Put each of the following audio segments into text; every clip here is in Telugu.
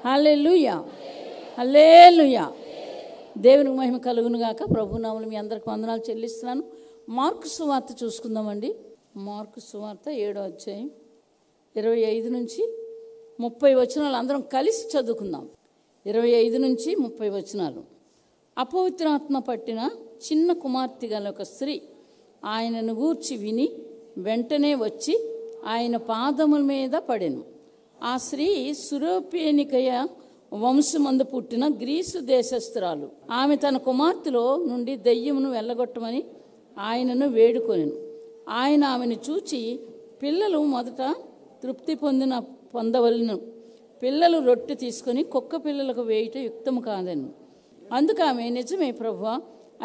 హల్లెలూయా హల్లెలూయా. దేవునికి మహిమ కలుగును గాక. ప్రభునామములో మీ అందరికి వందనాలు చెల్లిస్తున్నాను. మార్కు సువార్త చూసుకుందామండి. మార్కు సువార్త 7వ అధ్యాయం 25 నుంచి 30 వచనాలు అందరం కలిసి చదువుకుందాం. 25 నుంచి 30 వచనాలు. అపవిత్రాత్మ పట్టిన చిన్న కుమార్తె గల ఒక స్త్రీ ఆయనను గూర్చి విని వెంటనే వచ్చి ఆయన పాదముల మీద పడెను. ఆ స్త్రీ సురోపేనికయ వంశమందు పుట్టిన గ్రీసు దేశస్థురాలు. ఆమె తన కుమార్తెలో నుండి దెయ్యమును వెళ్ళగొట్టమని ఆయనను వేడుకొనెను. ఆయన ఆమెను చూచి, పిల్లలు మొదట తృప్తి పొందవలను, పిల్లలు రొట్టె తీసుకొని కుక్క పిల్లలకు వేయుట యుక్తము కాదను. అందుకు ఆమె, నిజమే ప్రభువా,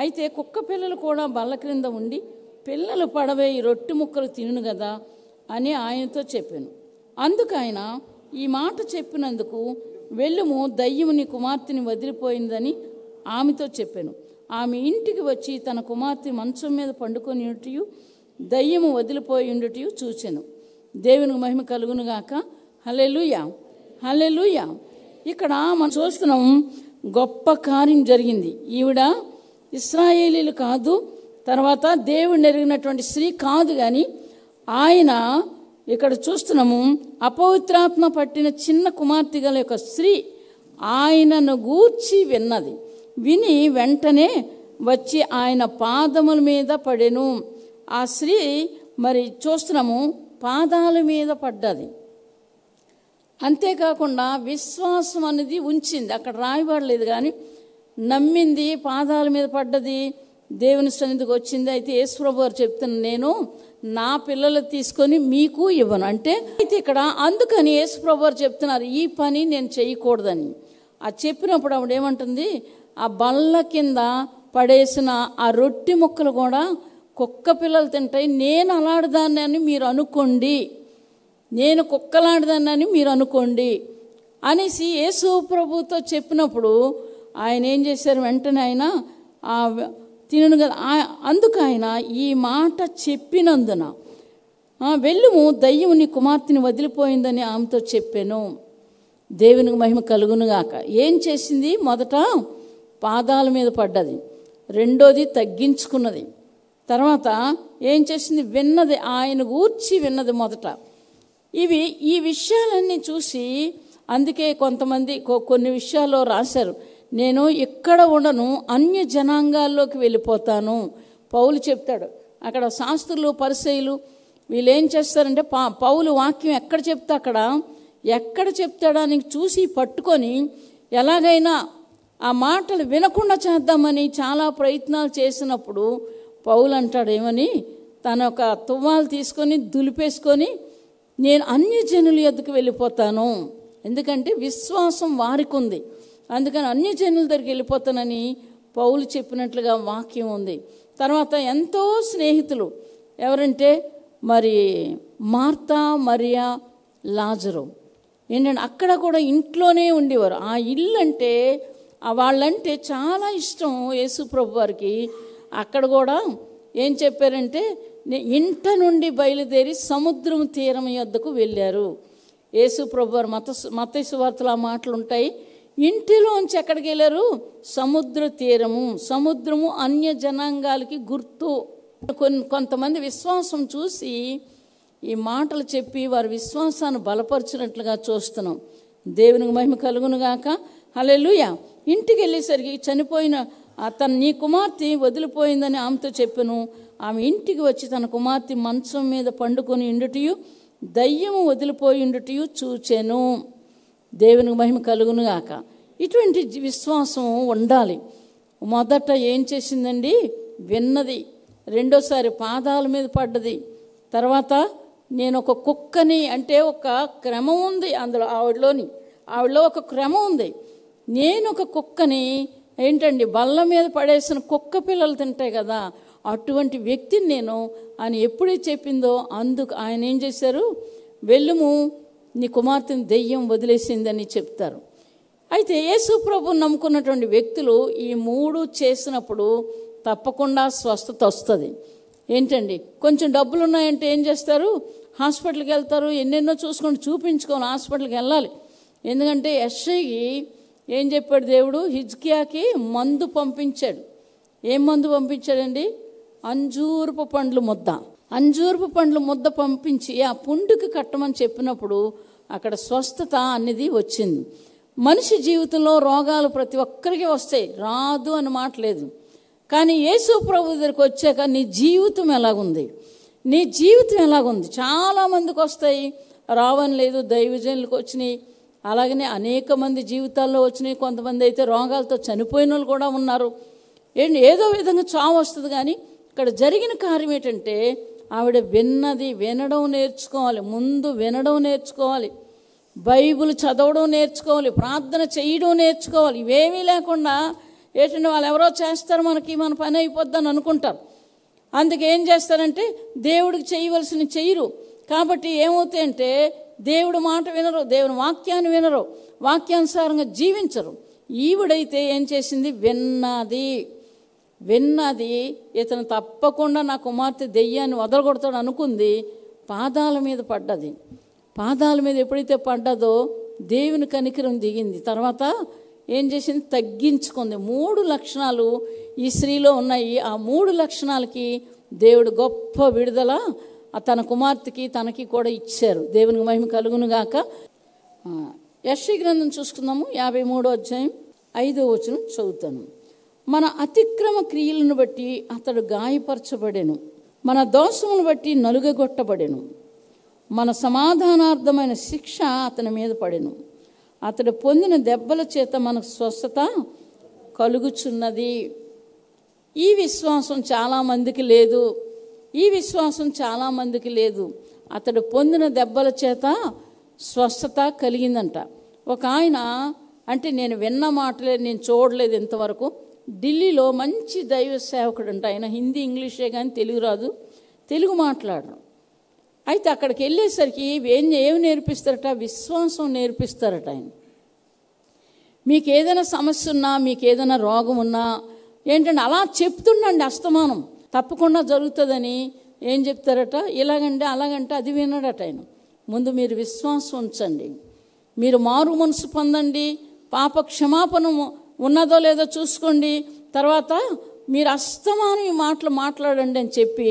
అయితే కుక్క పిల్లలు కూడా బల్ల క్రింద ఉండి పిల్లలు పడవేయి రొట్టె ముక్కలు తినును కదా అని ఆయనతో చెప్పాను. అందుకు ఆయన, ఈ మాట చెప్పినందుకు వెళ్ళుము, దయ్యము నీ కుమార్తెని వదిలిపోయిందని ఆమెతో చెప్పాను. ఆమె ఇంటికి వచ్చి తన కుమార్తె మంచం మీద పండుకొని ఉంటయు దయ్యము వదిలిపోయి ఉండుటయు చూచెను. దేవునికి మహిమ కలుగును గాక. హల్లెలూయా హల్లెలూయా. ఇక్కడ మనం చూస్తున్నాం, గొప్ప కార్యం జరిగింది. ఈవిడ ఇశ్రాయేలీలు కాదు, తర్వాత దేవుడిని ఎరిగినటువంటి స్త్రీ కాదు, కానీ ఆయన ఇక్కడ చూస్తున్నాము అపవిత్రాత్మ పట్టిన చిన్న కుమార్తె గల యొక్క స్త్రీ ఆయనను గూర్చి విన్నది. విని వెంటనే వచ్చి ఆయన పాదముల మీద పడెను. ఆ స్త్రీ మరి చూస్తున్నాము పాదాల మీద పడ్డది. అంతేకాకుండా విశ్వాసం అనేది ఉంచింది. అక్కడ రాయబడలేదు, కానీ నమ్మింది, పాదాల మీద పడ్డది, దేవుని సన్నిధికి వచ్చింది. అయితే యేసుప్రభు వారు చెప్తున్నా, నేను నా పిల్లలు తీసుకొని మీకు ఇవ్వను అంటే. అయితే ఇక్కడ అందుకని యేసుప్రభు వారు చెప్తున్నారు, ఈ పని నేను చేయకూడదని. అది చెప్పినప్పుడు ఆవిడ ఏమంటుంది, ఆ బల్ల కింద పడేసిన ఆ రొట్టె ముక్కలు కూడా కుక్క పిల్లలు తింటాయి, నేను అలాడదాన్ని అని మీరు అనుకోండి, నేను కుక్కలాడదాన్ని అని మీరు అనుకోండి అనేసి యేసు ప్రభుతో చెప్పినప్పుడు ఆయన ఏం చేశారు, వెంటనే ఆయన తినను కదా. అందుకు ఆయన ఈ మాట చెప్పినందున, వెళ్ళుము, దయ్యము నీ కుమార్తెని వదిలిపోయిందని ఆమెతో చెప్పాను. దేవునికి మహిమ కలుగునుగాక. ఏం చేసింది, మొదట పాదాల మీద పడ్డది, రెండోది తగ్గించుకున్నది, తర్వాత ఏం చేసింది, విన్నది, ఆయన గూర్చి విన్నది మొదట. ఈ విషయాలన్నీ చూసి అందుకే కొంతమంది కొన్ని విషయాల్లో రాశారు, నేను ఇక్కడ ఉండను, అన్య జనాంగాల్లోకి వెళ్ళిపోతాను. పౌలు చెప్తాడు, అక్కడ శాస్త్రులు పరిసయ్యులు వీళ్ళు ఏం చేస్తారంటే పౌలు వాక్యం ఎక్కడ చెప్తే అక్కడ, ఎక్కడ చెప్తాడని చూసి పట్టుకొని ఎలాగైనా ఆ మాటలు వినకుండా చేద్దామని చాలా ప్రయత్నాలు చేసినప్పుడు పౌలు అంటాడు ఏమని, తన ఒక తువ్వాలు తీసుకొని దులిపేసుకొని నేను అన్యజనుల యొద్దకు వెళ్ళిపోతాను, ఎందుకంటే విశ్వాసం వారికి ఉంది, అందుకని అన్యజనుల దగ్గరికి వెళ్ళిపోతానని పౌలు చెప్పినట్లుగా వాక్యం ఉంది. తర్వాత ఎంతో స్నేహితులు ఎవరంటే మరి మార్తా, మరియా, లాజరు ఏంటంటే అక్కడ కూడా ఇంట్లోనే ఉండేవారు. ఆ ఇల్లు అంటే వాళ్ళంటే చాలా ఇష్టం యేసు ప్రభు వారికి. అక్కడ కూడా ఏం చెప్పారంటే, ఇంట నుండి బయలుదేరి సముద్రం తీరం యొద్దకు వెళ్ళారు. యేసు ప్రభు వారు మత్తయి సువార్తలో ఆ మాటలు ఉంటాయి. ఇంటిలోంచి ఎక్కడికి వెళ్ళారు, సముద్ర తీరము. సముద్రము అన్య జనాంగాలకి గుర్తు. కొంతమంది విశ్వాసం చూసి ఈ మాటలు చెప్పి వారి విశ్వాసాన్ని బలపరిచినట్లుగా చూస్తున్నాం. దేవునికి మహిమ కలుగునుగాక. హల్లెలూయా. ఇంటికి వెళ్ళేసరికి చనిపోయిన నీ కుమార్తె వదిలిపోయిందని ఆమెతో చెప్పాను. ఆమె ఇంటికి వచ్చి తన కుమార్తె మంచం మీద పండుకొని ఉండుటయు దయ్యము వదిలిపోయి ఉండుటయు చూచెను. దేవునికి మహిమ కలుగునుగాక. ఇటువంటి విశ్వాసం ఉండాలి. మొదట ఏం చేసిందండి, విన్నది, రెండోసారి పాదాల మీద పడ్డది, తర్వాత నేను ఒక కుక్కని, అంటే ఒక క్రమం ఉంది అందులో, ఆవిడలో ఒక క్రమం ఉంది. నేను ఒక కుక్కని, ఏంటండి బల్ల మీద పడేసిన కుక్క పిల్లలు తింటాయి కదా, అటువంటి వ్యక్తిని నేను అని ఎప్పుడైతే చెప్పిందో అందుకు ఆయన ఏం చేశారు, వెళ్ళుము, నీ కుమార్తెని దెయ్యం వదిలేసిందని చెప్తారు. అయితే యేసు ప్రభువుని నమ్ముకున్నటువంటి వ్యక్తులు ఈ మూడు చేసినప్పుడు తప్పకుండా స్వస్థత వస్తుంది. ఏంటండి, కొంచెం డబ్బులు ఉన్నాయంటే ఏం చేస్తారు, హాస్పిటల్కి వెళ్తారు, ఎన్నెన్నో చూపించుకొని హాస్పిటల్కి వెళ్ళాలి. ఎందుకంటే యెషయాకి ఏం చెప్పాడు దేవుడు, హిజ్కియాకి మందు పంపించాడు. ఏం మందు పంపించాడండి, అంజూరపు పండ్లు ముద్ద పంపించి ఆ పుండుకి కట్టమని చెప్పినప్పుడు అక్కడ స్వస్థత అనేది వచ్చింది. మనిషి జీవితంలో రోగాలు ప్రతి ఒక్కరికి వస్తాయి, రాదు అని మాట లేదు. కానీ యేసు ప్రభు దగ్గరికి వచ్చాక నీ జీవితం ఎలాగుంది, చాలామందికి వస్తాయి, రావని లేదు. దైవజనులకు వచ్చినాయి, అలాగనే అనేక మంది జీవితాల్లో వచ్చినాయి. కొంతమంది అయితే రోగాలతో చనిపోయిన వాళ్ళు కూడా ఉన్నారు. ఏదో విధంగా చావు వస్తుంది. కానీ ఇక్కడ జరిగిన కార్యం ఏంటంటే, ఆవిడ వినడం నేర్చుకోవాలి. ముందు వినడం నేర్చుకోవాలి, బైబిల్ చదవడం నేర్చుకోవాలి, ప్రార్థన చేయడం నేర్చుకోవాలి. ఇవేమీ లేకుండా ఏంటంటే వాళ్ళు ఎవరో చేస్తారు, మన పని అయిపోద్దని అనుకుంటారు. అందుకే ఏం చేస్తారంటే దేవుడికి చేయవలసిన చెయ్యరు. కాబట్టి ఏమవుతాయంటే దేవుడి మాట వినరు, దేవుని వాక్యాన్ని వినరు, వాక్యానుసారంగా జీవించరు. ఈవిడైతే ఏం చేసింది, విన్నది ఇతను తప్పకుండా నా కుమార్తె దెయ్యాన్ని వదలగొడతాడు అనుకుంది. పాదాల మీద పడ్డది. పాదాల మీద ఎప్పుడైతే పడ్డదో దేవుని కనికరం దిగింది. తర్వాత ఏం చేసింది, తగ్గించుకుంది. 3 లక్షణాలు ఈ స్త్రీలో ఉన్నాయి. ఆ 3 లక్షణాలకి దేవుడు గొప్ప విడుదల తన కుమార్తెకి తనకి కూడా ఇచ్చారు. దేవునికి మహిమ కలుగునుగాక. యెషయా గ్రంథం చూసుకుందాము. 53వ అధ్యాయం 5వ వచనం చదువుతాను. మన అతిక్రమ క్రియలను బట్టి అతడు గాయపరచబడెను, మన దోషములను బట్టి నలుగగొట్టబడెను, మన సమాధానార్థమైన శిక్ష అతని మీద పడెను, అతడు పొందిన దెబ్బల చేత మనకు స్వస్థత కలుగుచున్నది. ఈ విశ్వాసం చాలామందికి లేదు. ఈ విశ్వాసం చాలామందికి లేదు. అతడు పొందిన దెబ్బల చేత స్వస్థత కలిగిందంట. ఒక ఆయన, అంటే నేను విన్న మాటలే, నేను చూడలేదు ఇంతవరకు, ఢిల్లీలో మంచి దైవ సేవకుడు అంట. ఆయన హిందీ ఇంగ్లీషే కానీ తెలుగు రాదు, తెలుగు మాట్లాడరు. అయితే అక్కడికి వెళ్ళేసరికి ఏమి నేర్పిస్తారట? విశ్వాసం నేర్పిస్తారట. ఆయన మీకు ఏదైనా సమస్య ఉన్నా, మీకు ఏదైనా రోగం ఉన్నా ఏంటంటే అలా చెప్తుండండి అస్తమానం, తప్పకుండా జరుగుతుందని. ఏం చెప్తారట? ఇలాగంటే అలాగంటే అది వినడట ఆయన. ముందు మీరు విశ్వాసం ఉంచండి, మీరు మారు మనసు పొందండి, పాప క్షమాపణ ఉన్నదో లేదో చూసుకోండి, తర్వాత మీరు అస్తమానం ఈ మాటలు మాట్లాడండి అని చెప్పి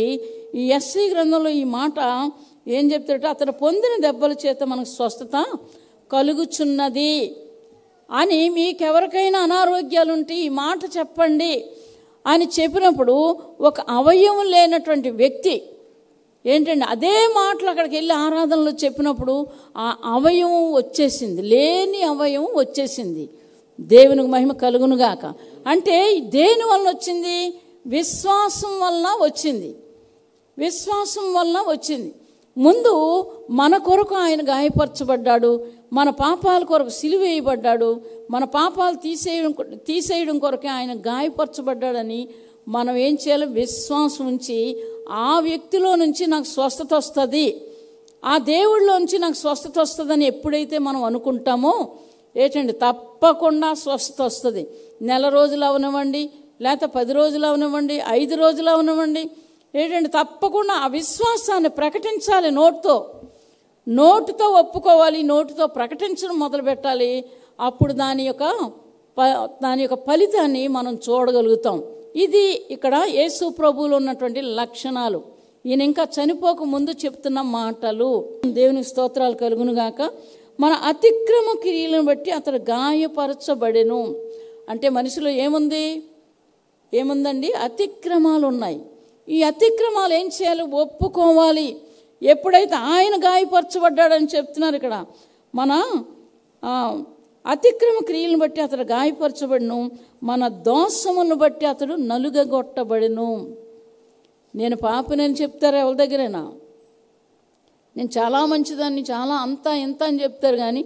ఈ యెషయా గ్రంథంలో ఈ మాట ఏం చెప్తారట? అతడు పొందిన దెబ్బల చేత మనకు స్వస్థత కలుగుచున్నది అని. మీకెవరికైనా అనారోగ్యాలు ఉంటే ఈ మాట చెప్పండి అని చెప్పినప్పుడు ఒక అవయవం లేనటువంటి వ్యక్తి ఏంటండి అదే మాటలు అక్కడికి వెళ్ళి ఆరాధనలో చెప్పినప్పుడు ఆ అవయవం వచ్చేసింది, లేని అవయవం వచ్చేసింది. దేవునికి మహిమ కలుగునుగాక. అంటే దేని వలన వచ్చింది? విశ్వాసం వలన వచ్చింది. విశ్వాసం వలన వచ్చింది. ముందు మన కొరకు ఆయన గాయపరచబడ్డాడు, మన పాపాల కొరకు సిలువ వేయబడ్డాడు, మన పాపాలు తీసేయడం కొరకే ఆయన గాయపరచబడ్డాడని మనం ఏం చేయాలి? విశ్వాసం ఉంచి ఆ వ్యక్తిలో నుంచి నాకు స్వస్థత వస్తుంది, ఆ దేవుడిలో నుంచి నాకు స్వస్థత వస్తుందని ఎప్పుడైతే మనం అనుకుంటామో ఏంటండి తప్పకుండా స్వస్థత వస్తుంది. నెల రోజులు అవనివ్వండి, లేకపోతే 10 రోజులు అవనివ్వండి, 5 రోజులు అవనివ్వండి, ఏంటంటే తప్పకుండా ఆ విశ్వాసాన్ని ప్రకటించాలి. నోటుతో ఒప్పుకోవాలి, నోటుతో ప్రకటించడం మొదలు పెట్టాలి. అప్పుడు దాని యొక్క ఫలితాన్ని మనం చూడగలుగుతాం. ఇది ఇక్కడ యేసు ప్రభువులో ఉన్నటువంటి లక్షణాలు. ఈయన ఇంకా చనిపోక ముందు చెప్తున్న మాటలు. దేవునికి స్తోత్రాలు కలుగునుగాక. మన అతిక్రమ క్రియలను బట్టి అతడు గాయపరచబడెను. అంటే మనిషిలో ఏముందండి? అతిక్రమాలు ఉన్నాయి. ఈ అతిక్రమాలు ఏం చేయాలి? ఒప్పుకోవాలి. ఎప్పుడైతే ఆయన గాయపరచబడ్డాడని చెప్తున్నారు ఇక్కడ, మన అతిక్రమ క్రియలను బట్టి అతడు గాయపరచబడను, మన దోషములను బట్టి అతడు నలుగగొట్టబడెను. నేను పాపినని చెప్తారా ఎవరి దగ్గరైనా? నేను చాలా మంచిదాన్ని, చాలా అంతా ఇంత అని చెప్తారు. కానీ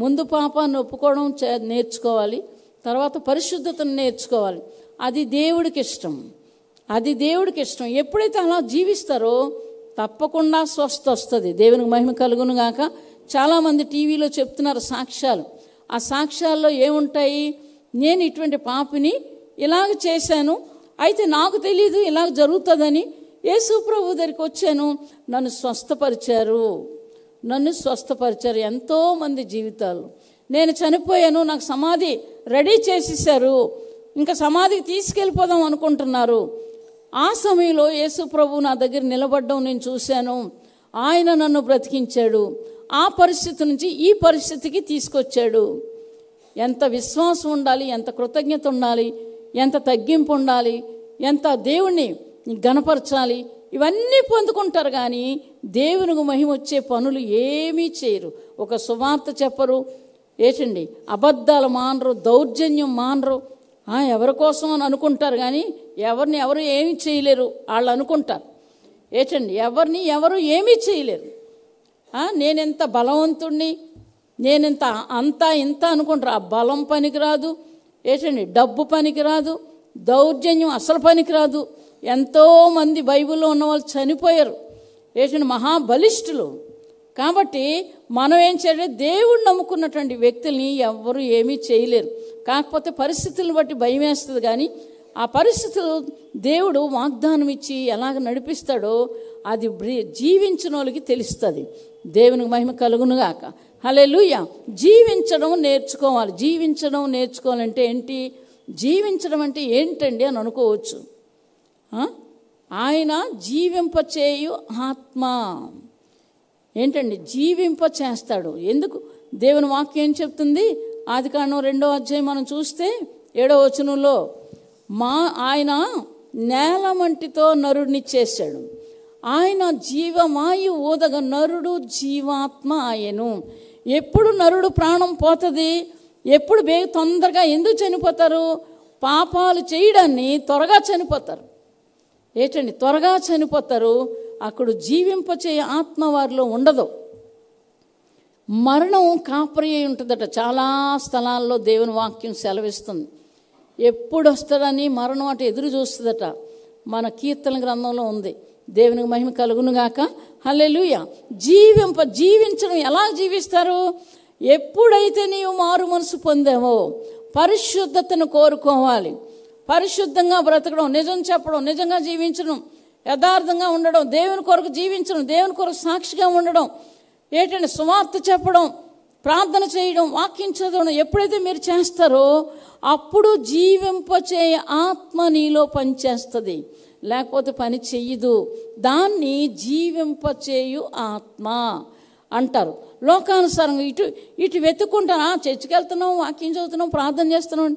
ముందు పాపాన్ని ఒప్పుకోవడం నేర్చుకోవాలి, తర్వాత పరిశుద్ధతను నేర్చుకోవాలి. అది దేవుడికి ఇష్టం. ఎప్పుడైతే అలా జీవిస్తారో తప్పకుండా స్వస్థ వస్తుంది. దేవునికి మహిమ కలుగును గాక. చాలామంది టీవీలో చెప్తున్నారు సాక్ష్యాలు. ఆ సాక్ష్యాల్లో ఏముంటాయి? నేను ఇటువంటి పాపిని ఇలాగ చేశాను, అయితే నాకు తెలీదు ఇలాగ జరుగుతుందని. యేసు ప్రభు దగ్గరికి వచ్చాను, నన్ను స్వస్థపరిచారు. ఎంతోమంది జీవితాలు. నేను చనిపోయాను, నాకు సమాధి రెడీ చేసేసారు, ఇంకా సమాధికి తీసుకెళ్ళిపోదాం అనుకుంటున్నారు. ఆ సమయంలో యేసు ప్రభు నా దగ్గర నిలబడ్డం నేను చూశాను. ఆయన నన్ను బ్రతికించాడు, ఆ పరిస్థితి నుంచి ఈ పరిస్థితికి తీసుకొచ్చాడు. ఎంత విశ్వాసం ఉండాలి, ఎంత కృతజ్ఞత ఉండాలి, ఎంత తగ్గింపు ఉండాలి, ఎంత దేవుణ్ణి గణపరచాలి. ఇవన్నీ పొందుకుంటారు కానీ దేవునికి మహిమ వచ్చే పనులు ఏమీ చేయరు. ఒక సువార్త చెప్పరు, ఏంటండి అబద్ధాలు మానరు, దౌర్జన్యం మానరు. ఎవరి కోసం అని అనుకుంటారు కానీ ఎవరు ఏమీ చేయలేరు. వాళ్ళు అనుకుంటారు ఏంటండి ఎవరు ఏమీ చేయలేరు. నేనెంత బలవంతుణ్ణి, నేనెంత అంతా ఇంత అనుకుంటారు. ఆ బలం పనికిరాదు, ఏంటండి డబ్బు పనికిరాదు, దౌర్జన్యం అసలు పనికిరాదు. ఎంతోమంది బైబిల్లో ఉన్న వాళ్ళు చనిపోయారు, ఏంటంటే మహాబలిష్ఠులు. కాబట్టి మనం ఏం చేయాలి? దేవుడు నమ్ముకున్నటువంటి వ్యక్తుల్ని ఎవరు ఏమీ చేయలేరు. కాకపోతే పరిస్థితులను బట్టి భయం వేస్తుంది. కానీ ఆ పరిస్థితులు దేవుడు వాగ్దానం ఇచ్చి ఎలాగ నడిపిస్తాడో అది జీవించిన వాళ్ళకి తెలుస్తుంది. దేవునికి మహిమ కలుగునుగాక. హల్లెలూయా. జీవించడం నేర్చుకోవాలంటే ఏంటి? జీవించడం అంటే ఏంటండి అని అనుకోవచ్చు. ఆయన జీవింపచేయు ఆత్మ. ఏంటండి? జీవింపచేస్తాడు. ఎందుకు? దేవుని వాక్యం ఏం చెప్తుంది? ఆదికాండం 2వ అధ్యాయం మనం చూస్తే 7వ వచనంలో ఆయన నేల మంటితో నరుడిని చేశాడు, ఆయన జీవవాయు ఊదగ నరుడు జీవాత్మ ఆయను. ఎప్పుడు నరుడు ప్రాణం పోతుంది? ఎప్పుడు తొందరగా ఎందుకు చనిపోతారు? పాపాలు చేయడాన్ని త్వరగా చనిపోతారు. ఏంటండి, త్వరగా చనిపోతారు. అక్కడ జీవింపచేయ ఆత్మ వారిలో ఉండదు. మరణం కాపరి అయి ఉంటుందట. చాలా స్థలాల్లో దేవుని వాక్యం సెలవిస్తుంది. ఎప్పుడు వస్తాడని మరణం అటు ఎదురు చూస్తుందట. మన కీర్తన గ్రంథంలో ఉంది. దేవునికి మహిమ కలుగునుగాక. హల్లెలూయా. జీవించడం ఎలా జీవిస్తారు? ఎప్పుడైతే నీవు మారు మనసు పొందావో పరిశుద్ధతను కోరుకోవాలి. పరిశుద్ధంగా బ్రతకడం, నిజం చెప్పడం, నిజంగా జీవించడం, యథార్థంగా ఉండడం, దేవుని కొరకు జీవించడం, దేవుని కొరకు సాక్షిగా ఉండడం, ఏంటంటే సువార్త చెప్పడం, ప్రార్థన చేయడం, వాక్యం చదవడం ఎప్పుడైతే మీరు చేస్తారో అప్పుడు జీవింపచేయ ఆత్మ నీలో పనిచేస్తుంది. లేకపోతే పని చెయ్యదు. దాన్ని జీవింపచేయు ఆత్మ అంటారు. లోకానుసారంగా ఇటు వెతుక్కుంటాను. చర్చికి వెళ్తున్నాం, వాక్యం చదువుతున్నాం, ప్రార్థన చేస్తున్నాం.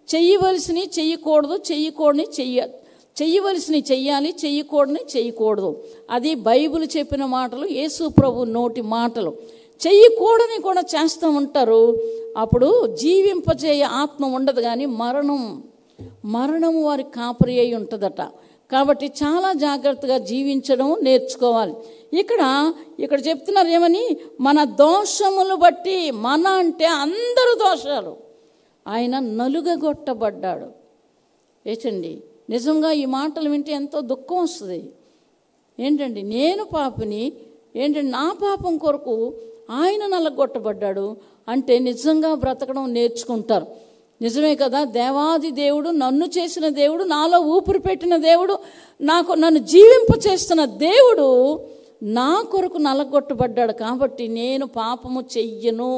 చెయ్యవలసినవి చెయ్యకూడదు, చెయ్యవలసినవి చెయ్యాలి, చెయ్యకూడని చెయ్యకూడదు. అది బైబిల్ చెప్పిన మాటలు, యేసు ప్రభు నోటి మాటలు. చెయ్యకూడని కూడా చేస్తూ ఉంటారు. అప్పుడు జీవింపచేయ ఆత్మ ఉండదు. కానీ మరణము వారి కాపరి అయి ఉంటుందట. కాబట్టి చాలా జాగ్రత్తగా జీవించడం నేర్చుకోవాలి. ఇక్కడ చెప్తున్నారు ఏమని, మన దోషములు బట్టి, మన అంటే అందరు దోషాలు ఆయన నలుగగొట్టబడ్డాడు. ఏంటండి, నిజంగా ఈ మాటలు వింటే ఎంతో దుఃఖం వస్తుంది. ఏంటండి, నేను పాపిని, ఏంటంటే నా పాపం కొరకు ఆయన నలగొట్టబడ్డాడు అంటే నిజంగా బ్రతకడం నేర్చుకుంటారు. నిజమే కదా, దేవాది దేవుడు, నన్ను చేసిన దేవుడు, నాలో ఊపిరి పెట్టిన దేవుడు, నన్ను జీవింపచేస్తున్న దేవుడు నా కొరకు నలగొట్టబడ్డాడు. కాబట్టి నేను పాపము చెయ్యను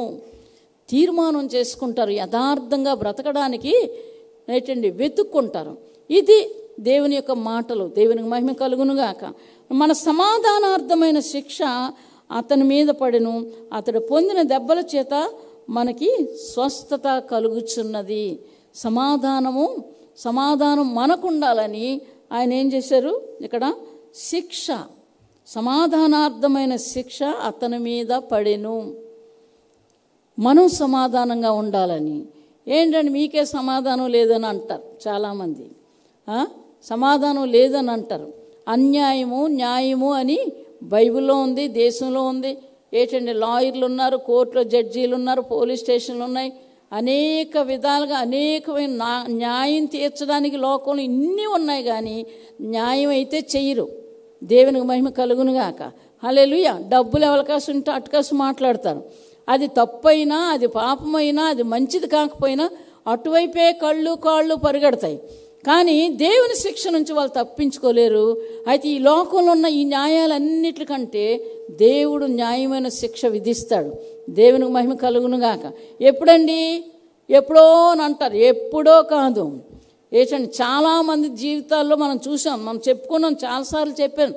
తీర్మానం చేసుకుంటారు. యథార్థంగా బ్రతకడానికి ఏంటండి వెతుక్కుంటారు. ఇది దేవుని యొక్క మాటలు. దేవునికి మహిమ కలుగునుగాక. మన సమాధానార్థమైన శిక్ష అతని మీద పడెను, అతడు పొందిన దెబ్బల చేత మనకి స్వస్థత కలుగుచున్నది. సమాధానం మనకు ఉండాలని ఆయన ఏం చేశారు, ఇక్కడ శిక్ష, సమాధానార్థమైన శిక్ష అతని మీద పడెను. మనం సమాధానంగా ఉండాలని. ఏంటంటే మీకే సమాధానం లేదని అంటారు చాలామంది. సమాధానం లేదని అంటారు. అన్యాయము న్యాయము అని బైబిల్లో ఉంది, దేశంలో ఉంది. ఏంటంటే లాయర్లు ఉన్నారు, కోర్టులో జడ్జీలు ఉన్నారు, పోలీస్ స్టేషన్లు ఉన్నాయి. అనేక విధాలుగా అనేకమైన న్యాయం తీర్చడానికి లోకంలో ఇన్ని ఉన్నాయి. కానీ న్యాయం అయితే చెయ్యరు. దేవునికి మహిమ కలుగునుగాక. హల్లెలూయా. డబ్బులు ఎవరికాసు ఉంటే అటుకాసు మాట్లాడతారు. అది తప్పైనా, అది పాపమైనా, అది మంచిది కాకపోయినా అటువైపే కాళ్ళు పరిగెడతాయి. కానీ దేవుని శిక్ష నుంచి వాళ్ళు తప్పించుకోలేరు. అయితే ఈ లోకంలో ఉన్న ఈ న్యాయాలన్నిటికంటే దేవుడు న్యాయమైన శిక్ష విధిస్తాడు. దేవునికి మహిమ కలుగునుగాక. ఎప్పుడండి, ఎప్పుడో అని అంటారు. ఎప్పుడో కాదు. ఏంటంటే చాలామంది జీవితాల్లో మనం చూసాం, మనం చెప్పుకున్నాం, చాలాసార్లు చెప్పాను.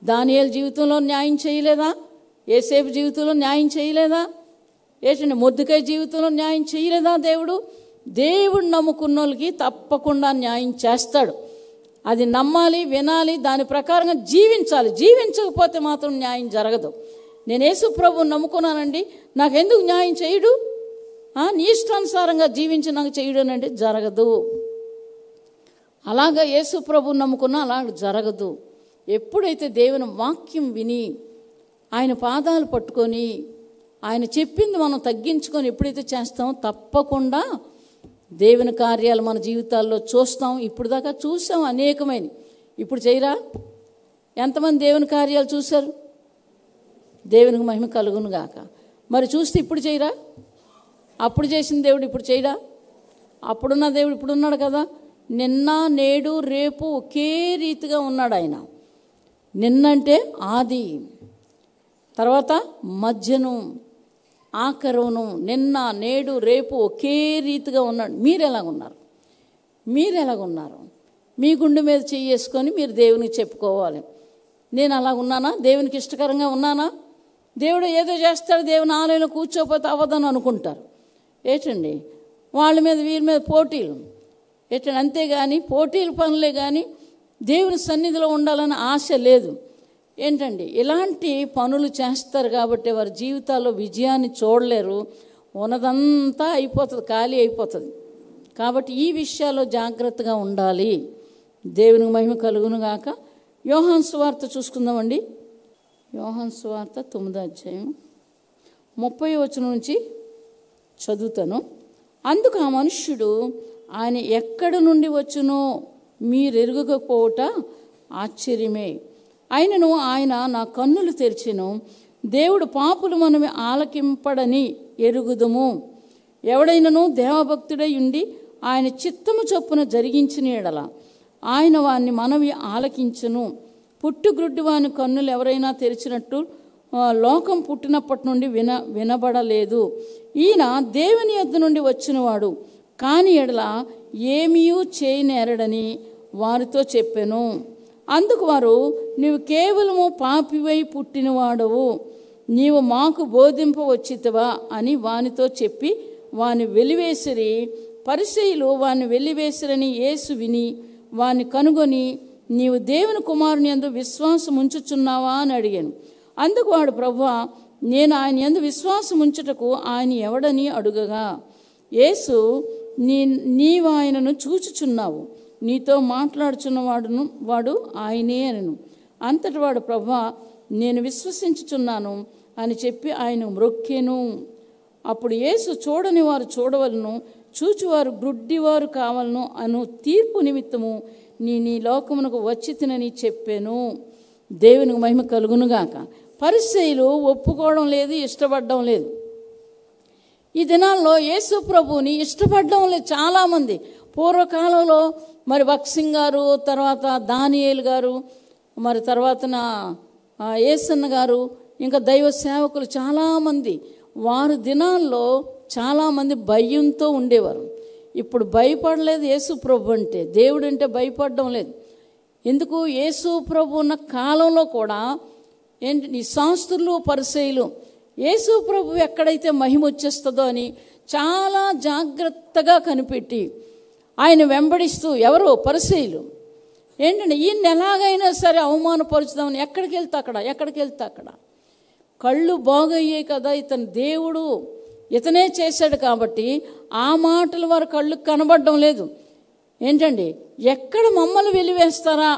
దానియేలు జీవితంలో న్యాయం చేయలేదా? యోసేపు జీవితంలో న్యాయం చేయలేదా? ఏంటంటే మొర్దెకై జీవితంలో న్యాయం చేయలేదా? దేవుడు నమ్ముకున్న వాళ్ళకి తప్పకుండా న్యాయం చేస్తాడు. అది నమ్మాలి, వినాలి, దాని ప్రకారంగా జీవించాలి. జీవించకపోతే మాత్రం న్యాయం జరగదు. నేను యేసు ప్రభువుని నమ్ముకున్నానండి, నాకెందుకు న్యాయం చేయడు? నీ ఇష్టానుసారంగా జీవించి నాకు చేయడనంటే జరగదు. అలాగా యేసు ప్రభువుని నమ్ముకున్నా అలాగ జరగదు. ఎప్పుడైతే దేవుని వాక్యం విని ఆయన పాదాలు పట్టుకొని ఆయన చెప్పింది మనం తగ్గించుకొని ఎప్పుడైతే చేస్తామో తప్పకుండా దేవుని కార్యాలు మన జీవితాల్లో చూస్తాం. ఇప్పుడు దాకా చూసాం అనేకమైన. ఇప్పుడు చేయరా? ఎంతమంది దేవుని కార్యాలు చూశారు? దేవునికి మహిమ కలుగునుగాక. మరి చూస్తే ఇప్పుడు చేయరా? అప్పుడు చేసిన దేవుడు ఇప్పుడు చేయరా? అప్పుడున్న దేవుడు ఇప్పుడు ఉన్నాడు కదా. నిన్న నేడు రేపు ఒకే రీతిగా ఉన్నాడు ఆయన. నిన్నంటే ఆది, తర్వాత మధ్యను, ఆఖరును, నిన్న నేడు రేపు ఒకే రీతిగా ఉన్నాడు. మీరు ఎలాగున్నారు? మీ గుండె మీద చేసుకొని మీరు దేవునికి చెప్పుకోవాలి. నేను అలా ఉన్నానా? దేవునికి ఇష్టకరంగా ఉన్నానా? దేవుడు ఏదో చేస్తాడు, దేవుని ఆలయంలో కూర్చోపోతే అవ్వదని అనుకుంటారు. ఏంటండి వాళ్ళ మీద వీరి మీద పోటీలు. ఏంటండి అంతేగాని పోటీల పనులే కానీ దేవుని సన్నిధిలో ఉండాలని ఆశ లేదు. ఏంటండి ఇలాంటి పనులు చేస్తారు కాబట్టి వారి జీవితాల్లో విజయాన్ని చూడలేరు. ఉన్నదంతా అయిపోతుంది, ఖాళీ అయిపోతుంది. కాబట్టి ఈ విషయాల్లో జాగ్రత్తగా ఉండాలి. దేవునికి మహిమ కలుగును గాక. యోహాను సువార్త చూసుకుందామండి. యోహాను సువార్త 9వ అధ్యాయం 30వ వచనం నుంచి చదువుతాను. అందుకు ఆ మనుష్యుడు, ఆయన ఎక్కడి నుండి వచ్చునో మీరెరుగకపోవుట ఆశ్చర్యమే. అయినను ఆయన నా కన్నులు తెరిచెను. దేవుడు పాపులు మనమే ఆలకింపడని ఎరుగుదుము. ఎవడైనను దేవభక్తుడై ఉండి ఆయన చిత్తము చొప్పున జరిగించిన ఎడల ఆయన వారిని మనవి ఆలకించును. పుట్టుగ్రుడ్డి వాని కన్నులు ఎవరైనా తెరిచినట్టు లోకం పుట్టినప్పటి నుండి వినబడలేదు. ఈయన దేవుని యొద్ద నుండి వచ్చినవాడు కాని ఎడల ఏమీ చేయనేరడని వారితో చెప్పెను. అందుకు వారు, నీవు కేవలము పాపివై పుట్టినవాడవు, నీవు మాకు బోధింపవచ్చితివా అని వానితో చెప్పి వాని వెలివేసిరి. పరిసయ్యులు వాని వెలివేసిరని యేసు విని వాని కనుగొని, నీవు దేవుని కుమారుని యందు విశ్వాసం ఉంచుచున్నావా అని అడిగాను. అందుకు వాడు, ప్రభువా, నేను ఆయన యందు విశ్వాసం ఉంచుటకు ఆయన ఎవడని అడుగగా, యేసు, నీవు ఆయనను చూచుచున్నావు, నీతో వాడు ఆయనే అనెను. అంతటి వాడు, ప్రభువా, నేను విశ్వసించుచున్నాను అని చెప్పి ఆయన మ్రొక్కెను. అప్పుడు యేసు, చూడని వారు చూడవలను, చూచువారు గ్రుడ్డివారు కావాలను అను తీర్పు నిమిత్తము నీ లోకమునకు వచ్చి తినని చెప్పాను. దేవునికి మహిమ కలుగునుగాక. పరిసయ్యులు ఒప్పుకోవడం లేదు, ఇష్టపడడం లేదు. ఈ దినాల్లో యేసు ప్రభువుని ఇష్టపడడం లేదు చాలామంది. పూర్వకాలంలో మరి భక్సింగ్ గారు, తర్వాత దానియేలు గారు, మరి తర్వాతన యేసన్న గారు, ఇంకా దైవ సేవకులు చాలామంది వారి దినాల్లో చాలామంది భయంతో ఉండేవారు. ఇప్పుడు భయపడలేదు యేసు ప్రభు అంటే, దేవుడు అంటే భయపడడం లేదు. ఎందుకు? యేసు ప్రభు ఉన్న కాలంలో కూడా ఏంటి, ఈ శాస్త్రులు పరిసయ్యులు యేసు ప్రభు ఎక్కడైతే మహిమ వచ్చేస్తుందో అని చాలా జాగ్రత్తగా కనిపెట్టి ఆయన వెంబడిస్తూ, ఎవరు? పరిసయ్యులు ఏంటంటే ఈయన ఎలాగైనా సరే అవమానపరుచుదామని ఎక్కడికి వెళ్తే అక్కడ కళ్ళు బాగయ్యాయి కదా, ఇతను దేవుడు ఇతనే చేశాడు కాబట్టి ఆ మాటలు వారి కళ్ళు కనబడడం లేదు. ఏంటండి, ఎక్కడ మమ్మల్ని వెలివేస్తారా?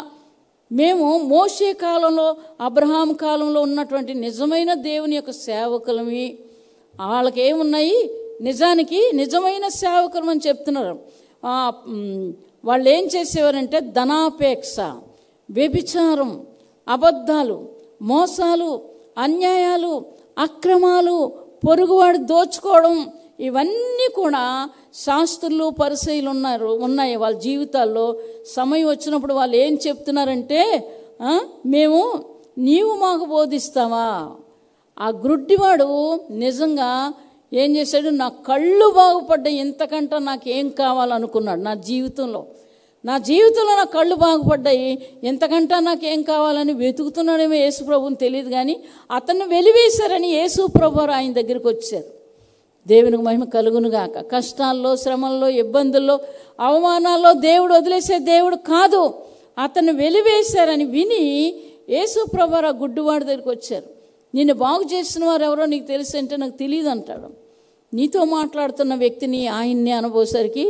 మేము మోషే కాలంలో, అబ్రహాం కాలంలో ఉన్నటువంటి నిజమైన దేవుని యొక్క సేవకులమి. వాళ్ళకి ఏమున్నాయి? నిజానికి నిజమైన సేవకులం అని చెప్తున్నారు. వాళ్ళు ఏం చేసేవారంటే ధనాపేక్ష, వ్యభిచారం, అబద్ధాలు, మోసాలు, అన్యాయాలు, అక్రమాలు, పొరుగువాడు దోచుకోవడం, ఇవన్నీ కూడా శాస్త్రులు పరిసయ్యులు ఉన్నాయి వాళ్ళ జీవితాల్లో. సమయం వచ్చినప్పుడు వాళ్ళు ఏం చెప్తున్నారంటే, మేము నీవు మాకు బోధిస్తావా? ఆ గ్రుడ్డివాడు నిజంగా ఏం చేశాడు? నా కళ్ళు బాగుపడ్డాయి, ఇంతకంటే నాకేం కావాలనుకున్నాడు. నా జీవితంలో నా కళ్ళు బాగుపడ్డాయి, ఇంతకంటే నాకేం కావాలని వెతుకుతున్నాడేమో యేసు ప్రభుని తెలియదు. కానీ అతన్ని వెలివేశారని యేసు ప్రభు ఆయన దగ్గరికి వచ్చారు. దేవునికి మహిమ కలుగునుగాక. కష్టాల్లో, శ్రమల్లో, ఇబ్బందుల్లో, అవమానాల్లో దేవుడు వదిలేసే దేవుడు కాదు. అతన్ని వెలివేశారని విని యేసు ప్రభు ఆ గుడ్డివాడి దగ్గరికి వచ్చారు. నిన్ను బాగు చేసిన వారు ఎవరో నీకు తెలుసు అంటే, నాకు తెలియదు అంటాడు. నీతో మాట్లాడుతున్న వ్యక్తిని ఆయన్ని అనబోసరికి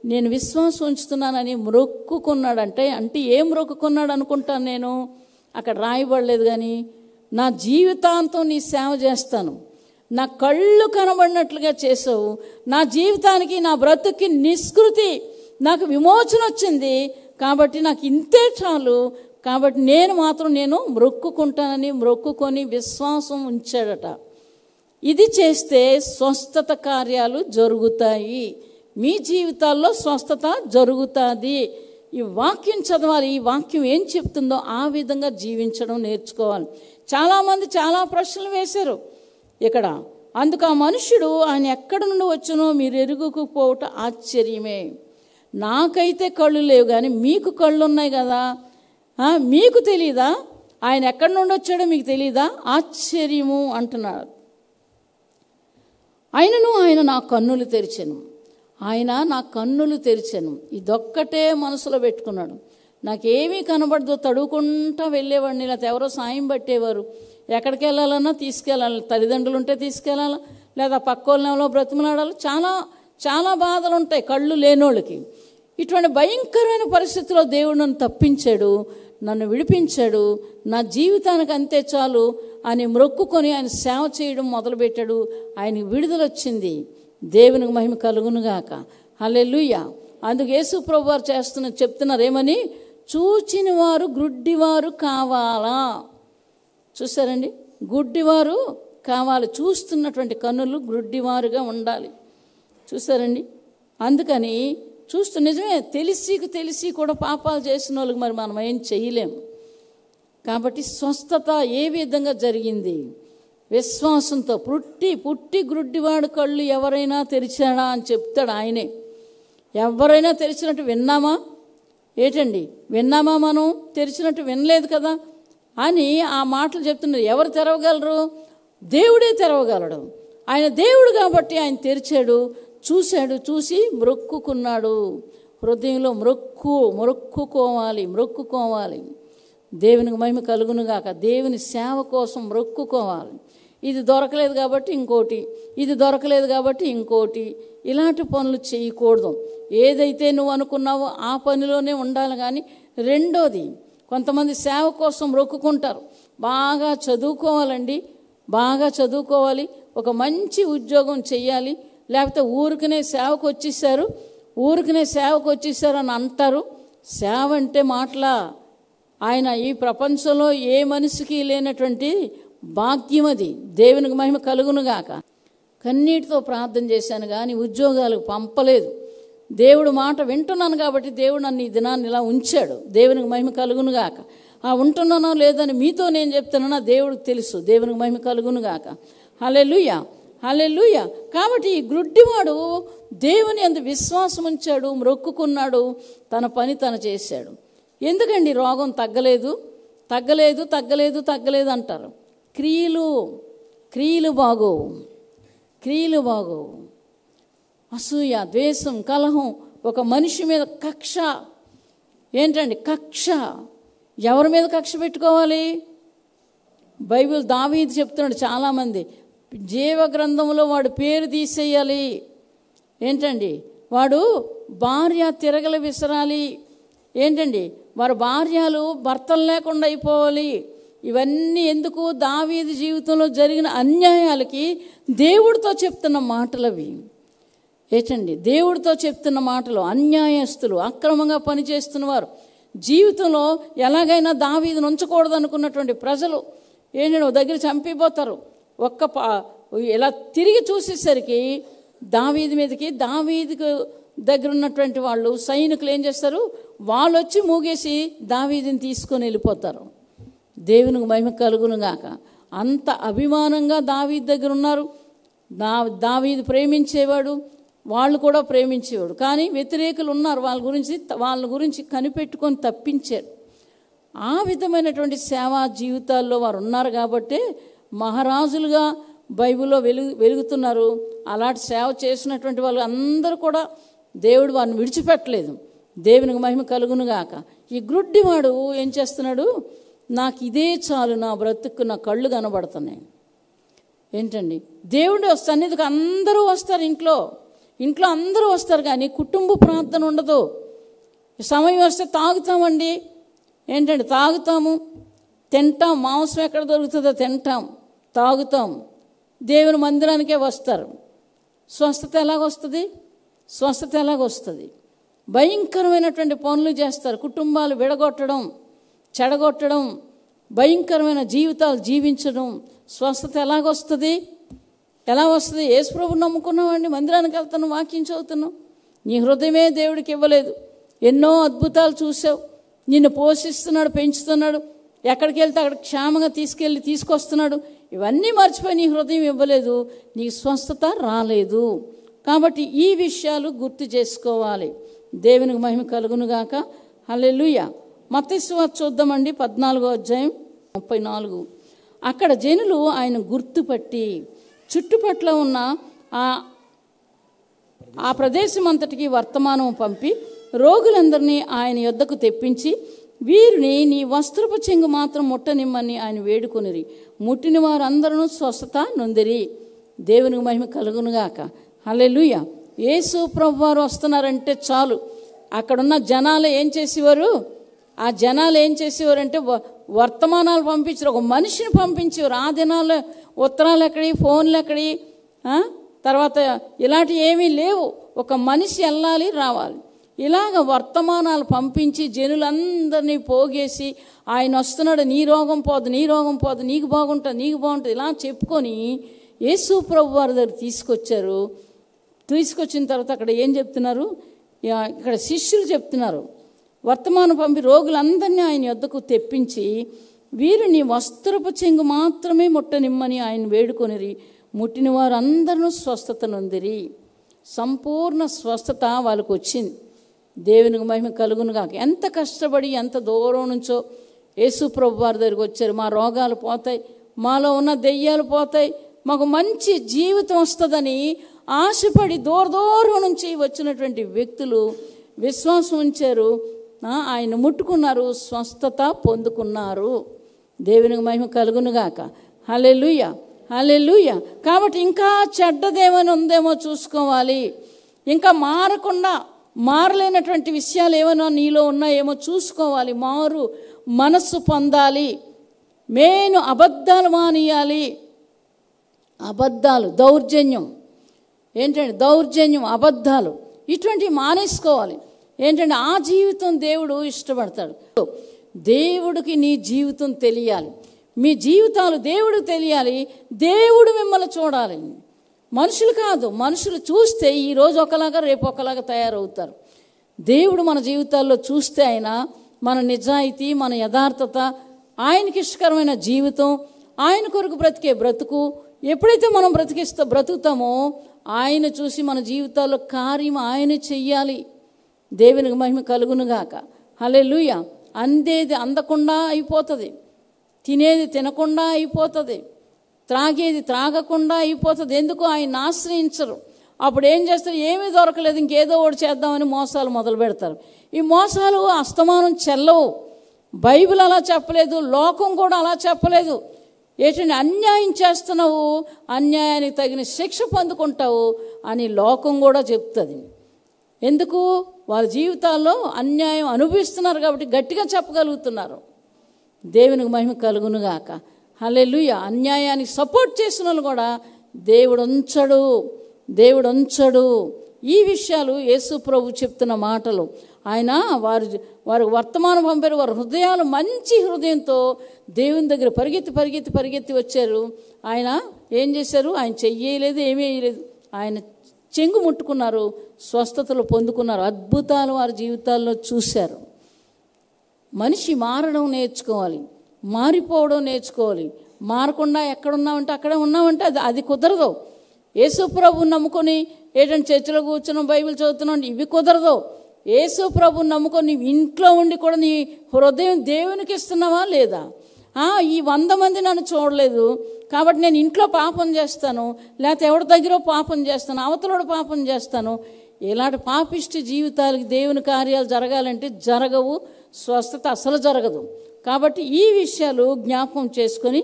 నేను విశ్వాసం ఉంచుతున్నానని మ్రొక్కుకున్నాడంటే, అంటే ఏం మ్రొక్కుకున్నాడు అనుకుంటాను నేను, అక్కడ రాయబడలేదు. కానీ నా జీవితాంతం నీ సేవ చేస్తాను, నా కళ్ళు కనబడినట్లుగా చేసావు, నా జీవితానికి, నా బ్రతుక్కి నిష్కృతి, నాకు విమోచన వచ్చింది కాబట్టి నాకు ఇంతే చాలు, కాబట్టి నేను మ్రొక్కుకుంటానని మ్రొక్కుకొని విశ్వాసం ఉంచాడట. ఇది చేస్తే స్వస్థత కార్యాలు జరుగుతాయి. మీ జీవితాల్లో స్వస్థత జరుగుతుంది. ఈ వాక్యం చదవాలి. ఈ వాక్యం ఏం చెప్తుందో ఆ విధంగా జీవించడం నేర్చుకోవాలి. చాలామంది చాలా ప్రశ్నలు వేశారు ఇక్కడ. అందుకు ఆ మనుష్యుడు, ఆయన ఎక్కడి నుండి వచ్చునో మీరు ఎరుగుకుపోవట ఆశ్చర్యమే. నాకైతే కళ్ళు లేవు కానీ మీకు కళ్ళు ఉన్నాయి కదా, మీకు తెలీదా? ఆయన ఎక్కడి నుండి వచ్చాడో మీకు తెలీదా? ఆశ్చర్యము అంటున్నాడు. ఆయన నా కన్నులు తెరిచాను. ఇదొక్కటే మనసులో పెట్టుకున్నాడు. నాకేమీ కనబడదు, తడువుకుంటా వెళ్ళేవాడిని, లేకపోతే ఎవరో సాయం పట్టేవారు. ఎక్కడికి వెళ్ళాలన్నా తీసుకెళ్ళాలి, తల్లిదండ్రులు ఉంటే తీసుకెళ్ళాలి, లేదా పక్కోళ్ళలో బ్రతిమలాడాలి. చాలా చాలా బాధలు ఉంటాయి కళ్ళు లేనోళ్ళకి. ఇటువంటి భయంకరమైన పరిస్థితిలో దేవుడు నన్ను తప్పించాడు, నన్ను విడిపించాడు, నా జీవితానికి అంతే చాలు అని మొక్కుకొని ఆయన సేవ చేయడం మొదలుపెట్టాడు. ఆయనకి విడుదల వచ్చింది. దేవునికి మహిమ కలుగునుగాక. హల్లెలూయా. అందుకు యేసు ప్రభు వారు చెప్తున్నారు ఏమని, చూచిన వారు గుడ్డివారు కావాలా. చూసారండి, గుడ్డివారు కావాలి. చూస్తున్నటువంటి కన్నులు గుడ్డివారుగా ఉండాలి. చూసారండి, అందుకని నిజమే తెలిసి కూడా పాపాలు చేసిన వాళ్ళకి మరి మనం ఏం చేయలేము. కాబట్టి స్వస్థత ఏ విధంగా జరిగింది? విశ్వాసంతో. పుట్టి గుడ్డివాడు కళ్ళు ఎవరైనా తెరిచాడా అని చెప్తాడు ఆయనే. ఎవరైనా తెరిచినట్టు విన్నామా? ఏంటండి, విన్నామా? మనం తెరిచినట్టు వినలేదు కదా అని ఆ మాటలు చెప్తున్నారు. ఎవరు తెరవగలరు? దేవుడే తెరవగలడు. ఆయన దేవుడు కాబట్టి ఆయన తెరిచాడు, చూశాడు, చూసి మొక్కుకున్నాడు. హృదయంలో మొక్కుకోవాలి. దేవునికి మహిమ కలుగునుగాక. దేవుని సేవ కోసం మొక్కుకోవాలి. ఇది దొరకలేదు కాబట్టి ఇంకోటి, ఇది దొరకలేదు కాబట్టి ఇంకోటి, ఇలాంటి పనులు చేయకూడదు. ఏదైతే నువ్వు అనుకున్నావో ఆ పనిలోనే ఉండాలి. కానీ రెండోది, కొంతమంది సేవ కోసం మొక్కుకుంటారు. బాగా చదువుకోవాలండి, బాగా చదువుకోవాలి, ఒక మంచి ఉద్యోగం చెయ్యాలి, లేకపోతే ఊరికనే సేవకు వచ్చేసారు అని అంటారు. సేవ అంటే మాటలా? ఆయన ఈ ప్రపంచంలో ఏ మనిషికి లేనటువంటి భాగ్యం అది. దేవునికి మహిమ కలుగునుగాక. కన్నీటితో ప్రార్థన చేశాను కానీ ఉద్యోగాలకు పంపలేదు. దేవుడు మాట వింటున్నాను కాబట్టి దేవుడు నన్ను ఈ దినాన్ని ఇలా ఉంచాడు. దేవునికి మహిమ కలుగునుగాక. ఉంటున్నానో లేదని మీతో నేను చెప్తున్నానో దేవుడికి తెలుసు. దేవునికి మహిమ కలుగునుగాక. హల్లెలూయా, హల్లెలూయా. కాబట్టి ఈ గుడ్డివాడు దేవుని యందు విశ్వాసం ఉంచాడు, మొక్కుకున్నాడు, తన పని తను చేశాడు. ఎందుకండి రోగం తగ్గలేదు అంటారు? క్రియలు బాగోవు. అసూయ, ద్వేషం, కలహం, ఒక మనిషి మీద కక్ష. ఏంటండి కక్ష? ఎవరి మీద కక్ష పెట్టుకోవాలి? బైబిల్ దావీదు చెప్తున్నాడు. చాలామంది జీవ గ్రంథంలో వాడు పేరు తీసేయాలి. ఏంటండి, వాడు భార్య తిరగల విసరాలి. ఏంటండి, వారి భార్యలు భర్తలు లేకుండా అయిపోవాలి. ఇవన్నీ ఎందుకు? దావీదు జీవితంలో జరిగిన అన్యాయాలకి దేవుడితో చెప్తున్న మాటలవి. ఏంటండి, దేవుడితో చెప్తున్న మాటలు. అన్యాయస్తులు, అక్రమంగా పనిచేస్తున్నవారు, జీవితంలో ఎలాగైనా దావీదును ఉంచకూడదు అనుకున్నటువంటి ప్రజలు ఏంటంటే దగ్గర చంపిపోతారు. ఇలా తిరిగి చూసేసరికి దావీదు మీదకి, దావీదుకు దగ్గర ఉన్నటువంటి వాళ్ళు సైనికులు ఏం చేస్తారు? వాళ్ళు వచ్చి మూగేసి దావీదుని తీసుకొని వెళ్ళిపోతారు. దేవునికి మహిమ కలుగునుగాక. అంత అభిమానంగా దావీదు దగ్గర ఉన్నారు. దావీదు ప్రేమించేవాడు, వాళ్ళు కూడా ప్రేమించేవాడు. కానీ వ్యతిరేకులు ఉన్నారు, వాళ్ళ గురించి కనిపెట్టుకొని తప్పించారు. ఆ విధమైనటువంటి సేవా జీవితాల్లో వారు ఉన్నారు కాబట్టి మహారాజులుగా బైబిల్లో వెలుగుతున్నారు. అలాంటి సేవ చేసినటువంటి వాళ్ళు అందరూ కూడా దేవుడు వారిని విడిచిపెట్టలేదు. దేవునికి మహిమ కలుగునుగాక. ఈ గుడ్డివాడు ఏం చేస్తున్నాడు? నాకు ఇదే చాలు, నా బ్రతుకు, నా కళ్ళు కనబడుతున్నాయి. ఏంటండి, దేవుడు సన్నిధికి అందరూ వస్తారు. ఇంట్లో అందరూ వస్తారు కానీ కుటుంబ ప్రార్థన ఉండదు. సమయం వస్తే తాగుతామండి. ఏంటండి, తాగుతాము, తింటాం, మాంసం ఎక్కడ దొరుకుతుందో తింటాం, తాగుతాం, దేవుని మందిరానికే వస్తారు. స్వస్థత ఎలాగొస్తుంది? భయంకరమైనటువంటి పనులు చేస్తారు. కుటుంబాలు విడగొట్టడం, చెడగొట్టడం, భయంకరమైన జీవితాలు జీవించడం. స్వస్థత ఎలాగొస్తుంది? యేసు ప్రభువుని నమ్ముకున్నామండి, మందిరానికి వెళ్తున్నాం, వాక్యం చదువుతున్నాం, నీ హృదయమే దేవుడికి ఇవ్వలేదు. ఎన్నో అద్భుతాలు చూసావు, నిన్ను పోషిస్తున్నాడు, పెంచుతున్నాడు, ఎక్కడికి వెళ్తే అక్కడ క్షేమంగా తీసుకొస్తున్నాడు. ఇవన్నీ మర్చిపోయి నీ హృదయం ఇవ్వలేదు, నీకు స్వస్థత రాలేదు. కాబట్టి ఈ విషయాలు గుర్తు చేసుకోవాలి. దేవునికి మహిమ కలుగునుగాక. హల్లెలూయా. మత్తయి సువార్త చూద్దామండి, 14:34. అక్కడ జనులు ఆయన గుర్తుపట్టి చుట్టుపట్ల ఉన్న ఆ ప్రదేశం అంతటికి వర్తమానం పంపి రోగులందరినీ ఆయన యొద్దకు తెప్పించి వీరిని నీ వస్త్రపు చెంగు మాత్రం ముట్టనిమ్మని ఆయన వేడుకొనిరి. ముట్టిన వారందరూ స్వస్థత నొందిరి. దేవునికి మహిమ కలుగునుగాక. హల్లెలూయా. యేసు ప్రభు వారు వస్తున్నారంటే చాలు అక్కడున్న జనాలు ఏం చేసేవారు, ఆ జనాలు ఏం చేసేవారంటే వర్తమానాలు పంపించారు, ఒక మనిషిని పంపించేవారు. ఆ దినాల్లో ఉత్తరాలు ఎక్కడి, ఫోన్లు ఎక్కడి, తర్వాత ఇలాంటివి ఏమీ లేవు. ఒక మనిషి వెళ్ళాలి రావాలి. ఇలాగ వర్తమానాలు పంపించి జనులందరినీ పోగేసి ఆయన వస్తున్నాడు, నీ రోగం పోదు, నీ రోగం పోదు, నీకు బాగుంటుంది, నీకు బాగుంటుంది ఇలా చెప్పుకొని యేసు ప్రభు వారి దగ్గర తీసుకొచ్చారు. తీసుకొచ్చిన తర్వాత అక్కడ ఏం చెప్తున్నారు, ఇక్కడ శిష్యులు చెప్తున్నారు, వర్తమానం పంపి రోగులందరినీ ఆయన యొద్దకు తెప్పించి వీరిని వస్త్రపు చెంగు మాత్రమే ముట్టనిమ్మని ఆయన వేడుకొనిరి. ముట్టిన వారు అందరూ స్వస్థత నొందిరి. సంపూర్ణ స్వస్థత వాళ్ళకు వచ్చింది. దేవునికి మహిమ కలుగును గాక. ఎంత కష్టపడి ఎంత దూరం నుంచో యేసు ప్రభు వారి దగ్గరికి వచ్చారు. మా రోగాలు పోతాయి, మాలో ఉన్న దెయ్యాలు పోతాయి, మాకు మంచి జీవితం వస్తుందని ఆశపడి దూరం నుంచి వచ్చినటువంటి వ్యక్తులు విశ్వాసం ఉంచారు. ఆయన ముట్టుకున్నారు, స్వస్థత పొందుకున్నారు. దేవునికి మహిమ కలుగునుగాక. హల్లెలూయా, హల్లెలూయా. కాబట్టి ఇంకా చెడ్డదేమైనా ఉందేమో చూసుకోవాలి. ఇంకా మారలేనటువంటి విషయాలు ఏమైనా నీలో ఉన్నాయేమో చూసుకోవాలి. మారు మనస్సు పొందాలి. మేను అబద్ధాలు మానేయాలి. అబద్ధాలు, దౌర్జన్యం ఏంటంటే దౌర్జన్యం, అబద్ధాలు ఇటువంటివి మానేసుకోవాలి. ఏంటంటే ఆ జీవితం దేవుడు ఇష్టపడతాడు. దేవుడికి నీ జీవితం తెలియాలి, మీ జీవితాలు దేవుడికి తెలియాలి. దేవుడు మిమ్మల్ని చూడాలి, మనుషులు కాదు. మనుషులు చూస్తే ఈరోజు ఒకలాగా రేపు ఒకలాగా తయారవుతారు. దేవుడు మన జీవితాల్లో చూస్తే ఆయన మన నిజాయితీ, మన యథార్థత, ఆయనకి ఇష్టకరమైన జీవితం, ఆయన కొరకు బ్రతికే బ్రతుకు ఎప్పుడైతే మనం బ్రతుకుతామో ఆయన చూసి మన జీవితాల్లో కార్యం ఆయన చెయ్యాలి. దేవునికి మహిమ కలుగునుగాక. హల్లెలూయా. అందేది అందకుండా అయిపోతుంది, తినేది తినకుండా అయిపోతుంది, త్రాగేది త్రాగకుండా అయిపోతుంది. ఎందుకు? ఆయన ఆశ్రయించరు. అప్పుడు ఏం చేస్తారు? ఏమీ దొరకలేదు, ఇంకేదో ఒకటి చేద్దామని మోసాలు మొదలు పెడతారు. ఈ మోసాలు అస్తమానం చెల్లవు. బైబిల్ అలా చెప్పలేదు, లోకం కూడా అలా చెప్పలేదు. ఏంటంటే అన్యాయం చేస్తున్నావు, అన్యాయానికి తగిన శిక్ష పొందుకుంటావు అని లోకం కూడా చెప్తుంది. ఎందుకు? వాళ్ళ జీవితాల్లో అన్యాయం అనుభవిస్తున్నారు కాబట్టి గట్టిగా చెప్పగలుగుతున్నారు. దేవునికి మహిమ కలుగునుగాక. హల్లెలూయా. అన్యాయానికి సపోర్ట్ చేసిన వాళ్ళు కూడా దేవుడు ఉంచడు. ఈ విషయాలు యేసు ప్రభు చెప్తున్న మాటలు. ఆయన వారు వర్తమానం పంపారు. వారి హృదయాలు మంచి హృదయంతో దేవుని దగ్గర పరిగెత్తి వచ్చారు. ఆయన ఏం చేశారు? ఆయన చెయ్యలేదు, ఏమీ వేయలేదు. ఆయన చెంగు ముట్టుకున్నారు, స్వస్థతలు పొందుకున్నారు. అద్భుతాలు వారి జీవితాల్లో చూశారు. మనిషి మారడం నేర్చుకోవాలి, మారిపోవడం నేర్చుకోవాలి. మారకుండా ఎక్కడున్నామంటే అక్కడే ఉన్నామంటే అది కుదరదు. యేసు ప్రభువుని నమ్ముకొని ఏంటంటే చర్చిలో కూర్చున్నాం, బైబిల్ చదువుతున్నాం, ఇవి కుదరదు. యేసు ప్రభువుని నమ్ముకొని ఇంట్లో ఉండి కూడా నీ హృదయం దేవునికి ఇస్తున్నావా లేదా? ఈ 100 మంది నన్ను చూడలేదు కాబట్టి నేను ఇంట్లో పాపం చేస్తాను, లేకపోతే ఎవరి దగ్గర పాపం చేస్తాను, అవతలోడు పాపం చేస్తాను. ఇలాంటి పాపిష్టి జీవితాలకి దేవుని కార్యాలు జరగాలంటే జరగవు, స్వస్థత అసలు జరగదు. కాబట్టి ఈ విషయాలు జ్ఞాపకం చేసుకొని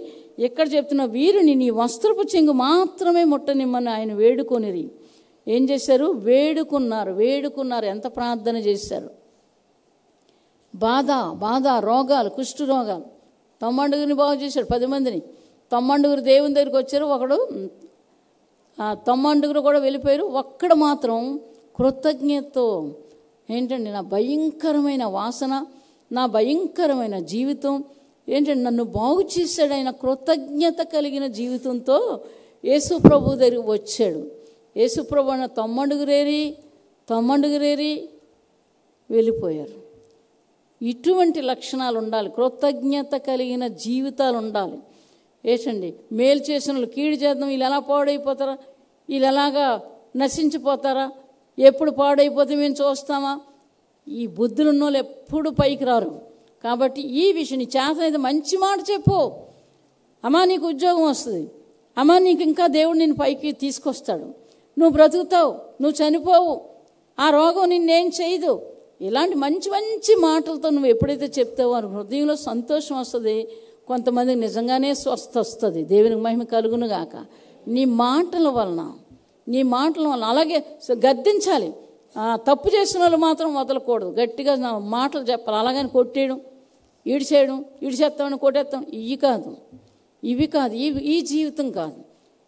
ఎక్కడ చెప్తున్న వీరిని నీ వస్త్రపు చెంగు మాత్రమే ముట్టనిమ్మని ఆయన వేడుకొనిరి. ఏం చేశారు? వేడుకున్నారు. ఎంత ప్రార్థన చేశారు. బాధ రోగాలు, కుష్టు రోగాలు, తమ్మండుగురిని బాగు చేశాడు. 10 మందిని. తమ్మండుగురు దేవుని దగ్గరికి వచ్చారు. ఒకడు తమ్మండుగురు కూడా వెళ్ళిపోయారు. ఒక్కడు మాత్రం కృతజ్ఞతతో ఏంటండి, నా భయంకరమైన వాసన, నా భయంకరమైన జీవితం ఏంటంటే నన్ను బాగు చేశాడు. ఆయన కృతజ్ఞత కలిగిన జీవితంతో యేసు ప్రభు దగ్గరికి వచ్చాడు. యేసు ప్రభు అన్న తమ్మండుగురేరి వెళ్ళిపోయారు. ఇటువంటి లక్షణాలు ఉండాలి. కృతజ్ఞత కలిగిన జీవితాలు ఉండాలి. ఏంటండి, మేలు చేసిన వాళ్ళు కీడు చేద్దాం, వీళ్ళు ఎలా పాడైపోతారా, వీళ్ళు ఎలాగా నశించిపోతారా, ఎప్పుడు పాడైపోతే మేము చూస్తామా? ఈ బుద్ధులు ఉన్న వాళ్ళు ఎప్పుడు పైకి రారు. కాబట్టి ఈ విషయం నీ చేత అయితే మంచి మాట చెప్పు. అమ్మా నీకు ఉద్యోగం వస్తుంది, అమ్మా నీకు ఇంకా దేవుడు నిన్ను పైకి తీసుకొస్తాడు, నువ్వు బ్రతుకుతావు, నువ్వు చనిపోవు, ఆ రోగం నిన్నేం చేయదు. ఇలాంటి మంచి మంచి మాటలతో నువ్వు ఎప్పుడైతే చెప్తావో వారి హృదయంలో సంతోషం వస్తుంది. కొంతమందికి నిజంగానే స్వస్థ వస్తుంది. దేవునికి మహిమ కలుగునుగాక. నీ మాటల వలన నీ మాటల వల్ల అలాగే గద్దించాలి. తప్పు చేసిన వాళ్ళు మాత్రం వదలకూడదు, గట్టిగా మాటలు చెప్పాలి. అలాగని కొట్టేయడం, ఈడిచేయడం, ఈడిచేస్తామని కొట్టేస్తాం, ఇవి కాదు, ఈ జీవితం కాదు.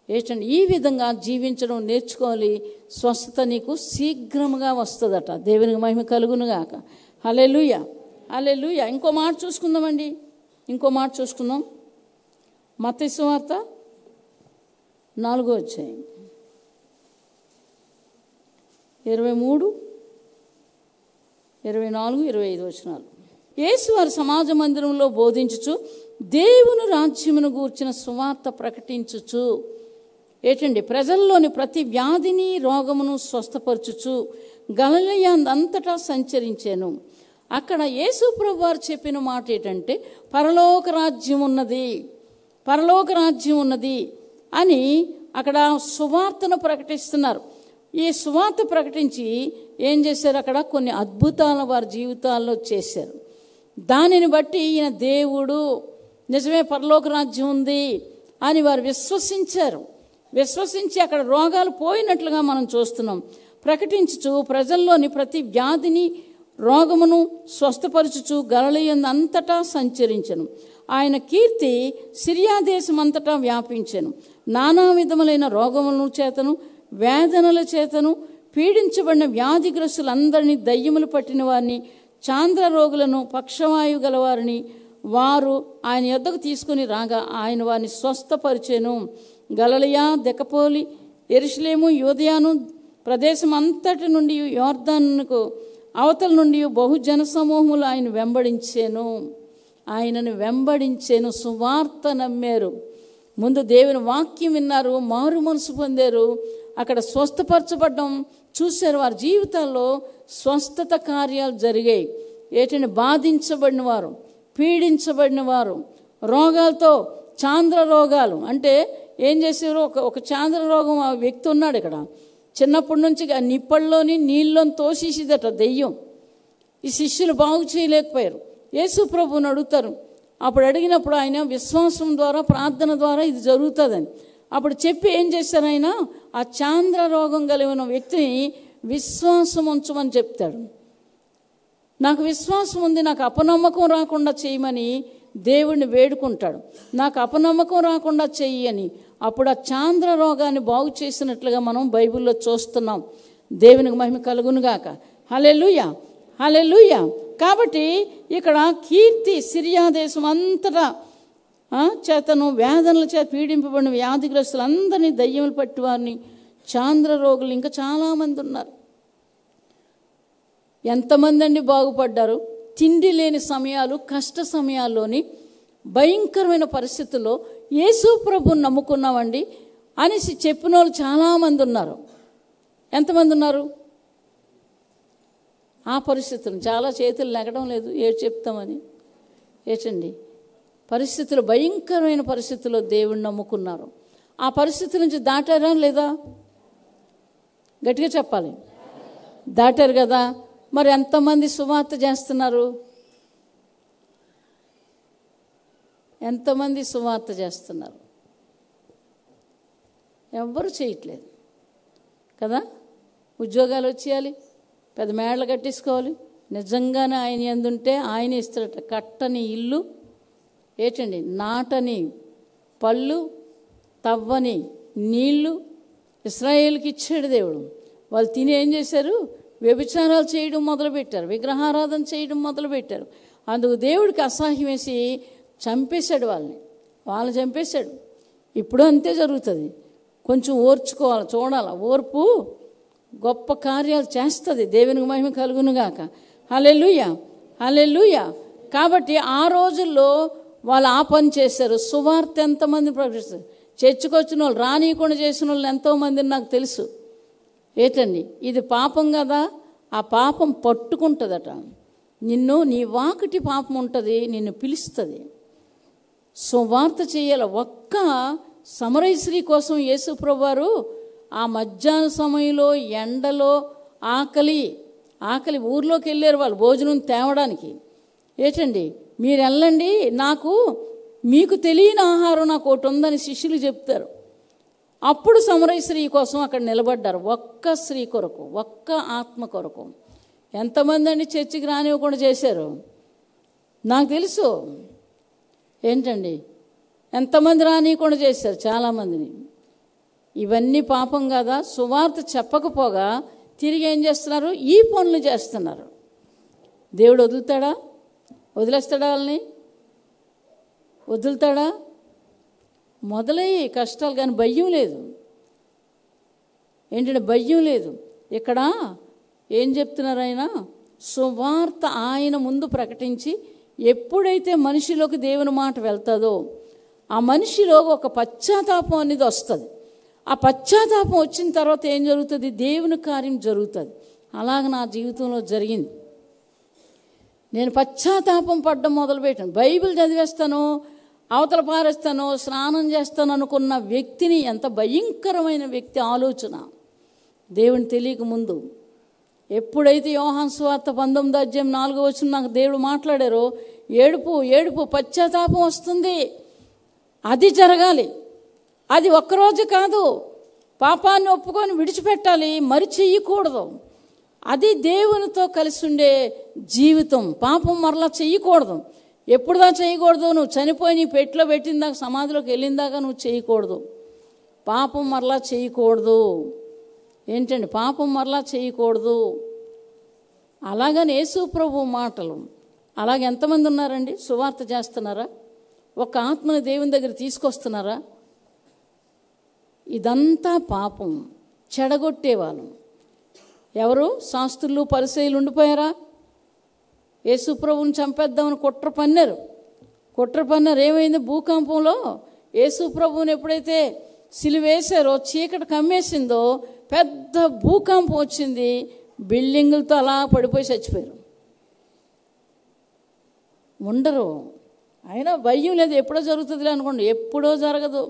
ఏంటంటే ఈ విధంగా జీవించడం నేర్చుకోవాలి. స్వస్థత నీకు శీఘ్రంగా వస్తుందట. దేవునికి మహిమ కలుగునుగాక. హల్లెలూయా, హల్లెలూయా. ఇంకో మాట చూసుకుందామండి, మత్తయి సువార్త 4వ అధ్యాయం 23, 24, 25 వచనాలు. యేసు వారి సమాజ మందిరంలో బోధించుచు దేవుని రాజ్యమును గూర్చిన సువార్త ప్రకటించుచు ఏంటండి ప్రజల్లోని ప్రతి వ్యాధిని రోగమును స్వస్థపరచుచు గలిలయ అంతటా సంచరించాను. అక్కడ యేసు ప్రభువు వారు చెప్పిన మాట ఏంటంటే పరలోక రాజ్యం ఉన్నది అని అక్కడ సువార్తను ప్రకటిస్తున్నారు. ఈ సువార్త ప్రకటించి ఏం చేశారు, అక్కడ కొన్ని అద్భుతాలు వారి జీవితాల్లో చేశారు. దానిని బట్టి ఈయన దేవుడు, నిజమే పరలోక రాజ్యం ఉంది అని వారు విశ్వసించి అక్కడ రోగాలు పోయినట్లుగా మనం చూస్తున్నాం. ప్రకటించుచు ప్రజల్లోని ప్రతి వ్యాధిని రోగమును స్వస్థపరచుచు గలిలయ అంతటా సంచరించెను. ఆయన కీర్తి సిరియా దేశమంతటా వ్యాపించెను. నానా విధములైన రోగముల చేతను వేదనల చేతను పీడించబడిన వ్యాధిగ్రస్తులందరినీ, దయ్యములు పట్టిన వారిని, చాంద్ర రోగులను, పక్షవాయువు గలవారిని వారు ఆయన యొద్దకు తీసుకుని రాగా ఆయన వారిని స్వస్థపరిచెను. గలిలయ, దెకపోలి, యెరూషలేము, యూదయను ప్రదేశం అంతటి నుండి యోర్దానుకు అవతల నుండి బహుజన సమూహములు ఆయనను వెంబడించెను. సువార్త నమ్మారు. ముందు దేవుని వాక్యం విన్నారు, మారు మనసు పొందారు, అక్కడ స్వస్థపరచబడ్డం చూశారు. వారి జీవితాల్లో స్వస్థత కార్యాలు జరిగాయి. ఏంటంటే బాధించబడిన వారు, పీడించబడిన వారు, రోగాలతో చాంద్ర రోగాలు అంటే ఏం చేసేవారు, ఒక చాంద్ర రోగం ఆ వ్యక్తి ఉన్నాడు ఇక్కడ. చిన్నప్పటి నుంచి నిప్పల్లోని నీళ్ళని తోసేసిదట దెయ్యం. ఈ శిష్యులు బాగు చేయలేకపోయారు. యేసు ప్రభువుని అడుగుతారు. అప్పుడు అడిగినప్పుడు ఆయన విశ్వాసం ద్వారా, ప్రార్థన ద్వారా ఇది జరుగుతుందని అప్పుడు చెప్పి ఏం చేశారు, ఆయన ఆ చాంద్ర రోగం కలిగిన వ్యక్తిని విశ్వాసం ఉంచమని చెప్తాడు. నాకు విశ్వాసం ఉంది, నాకు అపనమ్మకం రాకుండా చేయమని దేవుడిని వేడుకుంటాడు. నాకు అపనమ్మకం రాకుండా చెయ్యి అని. అప్పుడు ఆ చాంద్ర రోగాన్ని బాగు చేసినట్లుగా మనం బైబిల్లో చూస్తున్నాం. దేవునికి మహిమ కలుగునుగాక. హల్లెలూయా, హల్లెలూయా. కాబట్టి ఇక్కడ కీర్తి సిరియా దేశం అంతటా చేతను వేదనల చేత పీడింపబడిన వ్యాధిగ్రస్తులందరినీ, దయ్యములు పట్టి వారిని, చాంద్ర రోగులు ఇంకా చాలామంది ఉన్నారు. ఎంతమంది అండి బాగుపడ్డారు. తిండి లేని సమయాలు, కష్ట సమయాల్లోని భయంకరమైన పరిస్థితుల్లో యేసు ప్రభువుని నమ్ముకున్నామండి అనేసి చెప్పిన వాళ్ళు చాలామంది ఉన్నారు. ఎంతమంది ఉన్నారు? ఆ పరిస్థితులు చాలా చేతులు లెగడం లేదు, ఏడు చెప్తామని ఏటండి పరిస్థితులు, భయంకరమైన పరిస్థితుల్లో దేవుణ్ణి నమ్ముకున్నారు. ఆ పరిస్థితుల నుంచి దాటారా లేదా? గట్టిగా చెప్పాలి. దాటారు కదా. మరి ఎంతమంది సువార్త చేస్తున్నారు? ఎంతమంది సువార్త చేస్తున్నారు? ఎవ్వరు చేయట్లేదు కదా. ఉద్యోగాలు వచ్చేయాలి, పెద్ద మేడలు కట్టేసుకోవాలి. నిజంగానే ఆయన ఎందుంటే ఆయన ఇస్తాడట. కట్టని ఇల్లు, ఏటండి నాటని పళ్ళు, తవ్వని నీళ్లు ఇశ్రాయేలుకి ఇచ్చాడు దేవుడు. వాళ్ళు తిని ఏం చేశారు? వ్యభిచారాలు చేయడం మొదలుపెట్టారు, విగ్రహారాధన చేయడం మొదలుపెట్టారు. అందుకు దేవుడికి అసహ్యం వేసి చంపేశాడు వాళ్ళని చంపేశాడు. ఇప్పుడు అంతే జరుగుతుంది. కొంచెం ఓర్చుకోవాలి, చూడాలి. ఓర్పు గొప్ప కార్యాలు చేస్తుంది. దేవునికి మహిమ కలుగునుగాక. హల్లెలూయా, హల్లెలూయా. కాబట్టి ఆ రోజుల్లో వాళ్ళు ఆ పని చేశారు. సువార్త ఎంతమంది ప్రకటిస్తారు? చర్చకొచ్చిన వాళ్ళు, రానీయకుండా చేసిన వాళ్ళు ఎంతోమందిని నాకు తెలుసు. ఏటండి ఇది పాపం కదా. ఆ పాపం పట్టుకుంటుందట నిన్ను. నీ వాకిటి పాపం ఉంటుంది, నిన్ను పిలుస్తుంది. సువార్త చేయాలి. ఒక్క సమరయ స్త్రీ కోసం యేసు ప్రభువారు ఆ మధ్యాహ్న సమయంలో ఎండలో ఆకలి ఊర్లోకి వెళ్ళారు వాళ్ళు భోజనం తేవడానికి. ఏటండి మీరు వెళ్ళండి, మీకు తెలియని ఆహారం నాకు ఒకటి ఉందని శిష్యులు చెప్తారు. అప్పుడు సమరయ స్త్రీ కోసం అక్కడ నిలబడ్డారు, ఒక్క స్త్రీ కొరకు, ఒక్క ఆత్మ కొరకు. ఎంతమంది అండి చర్చికి రానివ్వకుండా చేశారు నాకు తెలుసు. ఏంటండి ఎంతమంది రానివ్వకుండా చేశారు, చాలామందిని. ఇవన్నీ పాపం కదా. సువార్త చెప్పకపోగా తిరిగి ఏం చేస్తున్నారు, ఈ పనులు చేస్తున్నారు. దేవుడు వదులుతాడా? వదిలేస్తాడా? వాళ్ళని వదులుతాడా? మొదలయ్యి కష్టాలు, కానీ భయం లేదు. ఏంటంటే భయం లేదు. ఇక్కడ ఏం చెప్తున్నారు ఆయన? సువార్త ఆయన ముందు ప్రకటించి ఎప్పుడైతే మనిషిలోకి దేవుని మాట వెళ్తుందో ఆ మనిషిలో ఒక పశ్చాత్తాపం అనేది వస్తుంది. ఆ పశ్చాత్తాపం వచ్చిన తర్వాత ఏం జరుగుతుంది? దేవుని కార్యం జరుగుతుంది. అలాగ నా జీవితంలో జరిగింది. నేను పశ్చాత్తాపం పడ్డం మొదలుపెట్టాను. బైబిల్ చదివేస్తాను, అవతల పారేస్తాను, స్నానం చేస్తాను అనుకున్న వ్యక్తిని, ఎంత భయంకరమైన వ్యక్తి ఆలోచన. దేవుని తెలియక ముందు ఎప్పుడైతే యోహాను సువార్త 19:4 నాకు దేవుడు మాట్లాడారో, ఏడుపు ఏడుపు పశ్చాత్తాపం వస్తుంది. అది జరగాలి. అది ఒక్కరోజు కాదు. పాపాన్ని ఒప్పుకొని విడిచిపెట్టాలి, మరి చెయ్యకూడదు. అది దేవునితో కలిసి ఉండే జీవితం. పాపం మరలా చెయ్యకూడదు. ఎప్పుడుదా చేయకూడదు? నువ్వు చనిపోయి నీ పెట్టిలో పెట్టిందాక, సమాధిలోకి వెళ్ళిందాకా నువ్వు చేయకూడదు. పాపం మరలా చేయకూడదు. ఏంటండి పాపం మరలా చేయకూడదు. అలాగని యేసు ప్రభు మాటలు. అలాగే ఎంతమంది ఉన్నారండి సువార్త చేస్తున్నారా? ఒక ఆత్మని దేవుని దగ్గర తీసుకొస్తున్నారా? ఇదంతా పాపం. చెడగొట్టేవాళ్ళు ఎవరు? శాస్త్రులు, పరిసయ్యులు ఉండిపోయారా? యేసు ప్రభువుని చంపేద్దామని కుట్ర పన్నారు. ఏమైంది? భూకంపంలో యేసు ప్రభువుని ఎప్పుడైతే సిలువేశారో, చీకటి కమ్మేసిందో, పెద్ద భూకంపం వచ్చింది. బిల్డింగులతో అలా పడిపోయి చచ్చిపోయారు. ఉండరు. అయినా భయం లేదు. ఎప్పుడో జరుగుతుందిలే అనుకోండి. ఎప్పుడో జరగదు.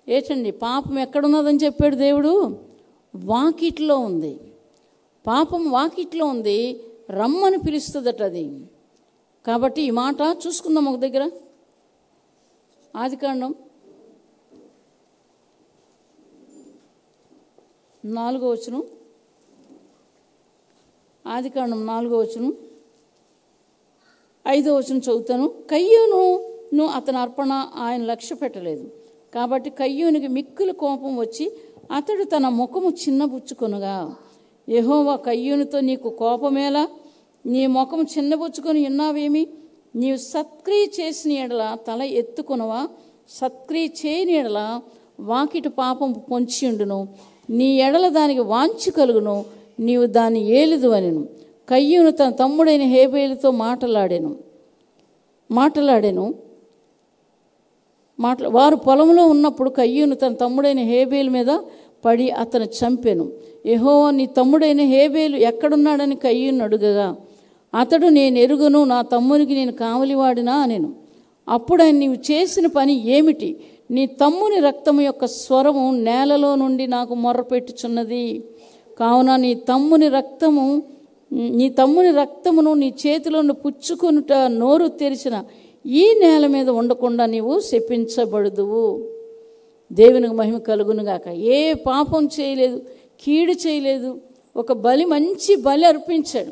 ఏంటండి పాపం ఎక్కడున్నదని చెప్పాడు దేవుడు? వాకిట్లో ఉంది. పాపం వాకిట్లో ఉంది, రమ్మని పిలుస్తుందట అది. కాబట్టి ఈ మాట చూసుకుందాం ఒక దగ్గర. ఆదికాండం 4వ ఆదికాండం 4వ 5వ చదువుతాను. కయ్యూను అతని అర్పణ ఆయన లక్ష్య పెట్టలేదు. కాబట్టి కయ్యూనికి మిక్కుల కోపం వచ్చి అతడు తన ముఖము చిన్నబుచ్చుకొనగా, యెహోవా కయ్యూనుతో, నీకు కోపమేలా? నీ ముఖము చిన్నబుచ్చుకొని ఉన్నావేమి? నీవు సత్క్రియ చేసిన ఎడల తల ఎత్తుకొనవా? సత్క్రియ చేయని ఎడల వాకిటి పాపం పొంచి ఉండును, నీ ఎడల దానికి వాంఛ కలుగును, నీవు దాన్ని ఏలుదు అనెను. కయ్యూను తన తమ్ముడైన హేబేలుతో మాట్లాడాను. వారు పొలంలో ఉన్నప్పుడు కయ్యూను తన తమ్ముడైన హేబేలు మీద పడి అతను చంపెను. యెహోవా, నీ తమ్ముడైన హేబేలు ఎక్కడున్నాడని కయ్యూను అడుగగా, అతడు, నేను ఎరుగును, నా తమ్మునికి నేను కావలివాడినా అనెను. అప్పుడు ఆయన, నీవు చేసిన పని ఏమిటి? నీ తమ్ముని రక్తము యొక్క స్వరము నేలలో నుండి నాకు మొర్రపెట్టుచున్నది. కావున నీ తమ్ముని రక్తమును నీ చేతిలో పుచ్చుకొనుట నోరు తెరిచిన ఈ నేల మీద ఉండకుండా నీవు శపించబడుదువు. దేవునికి మహిమ కలుగునుగాక. ఏ పాపం చేయలేదు, కీడు చేయలేదు. ఒక మంచి బలి అర్పించాడు.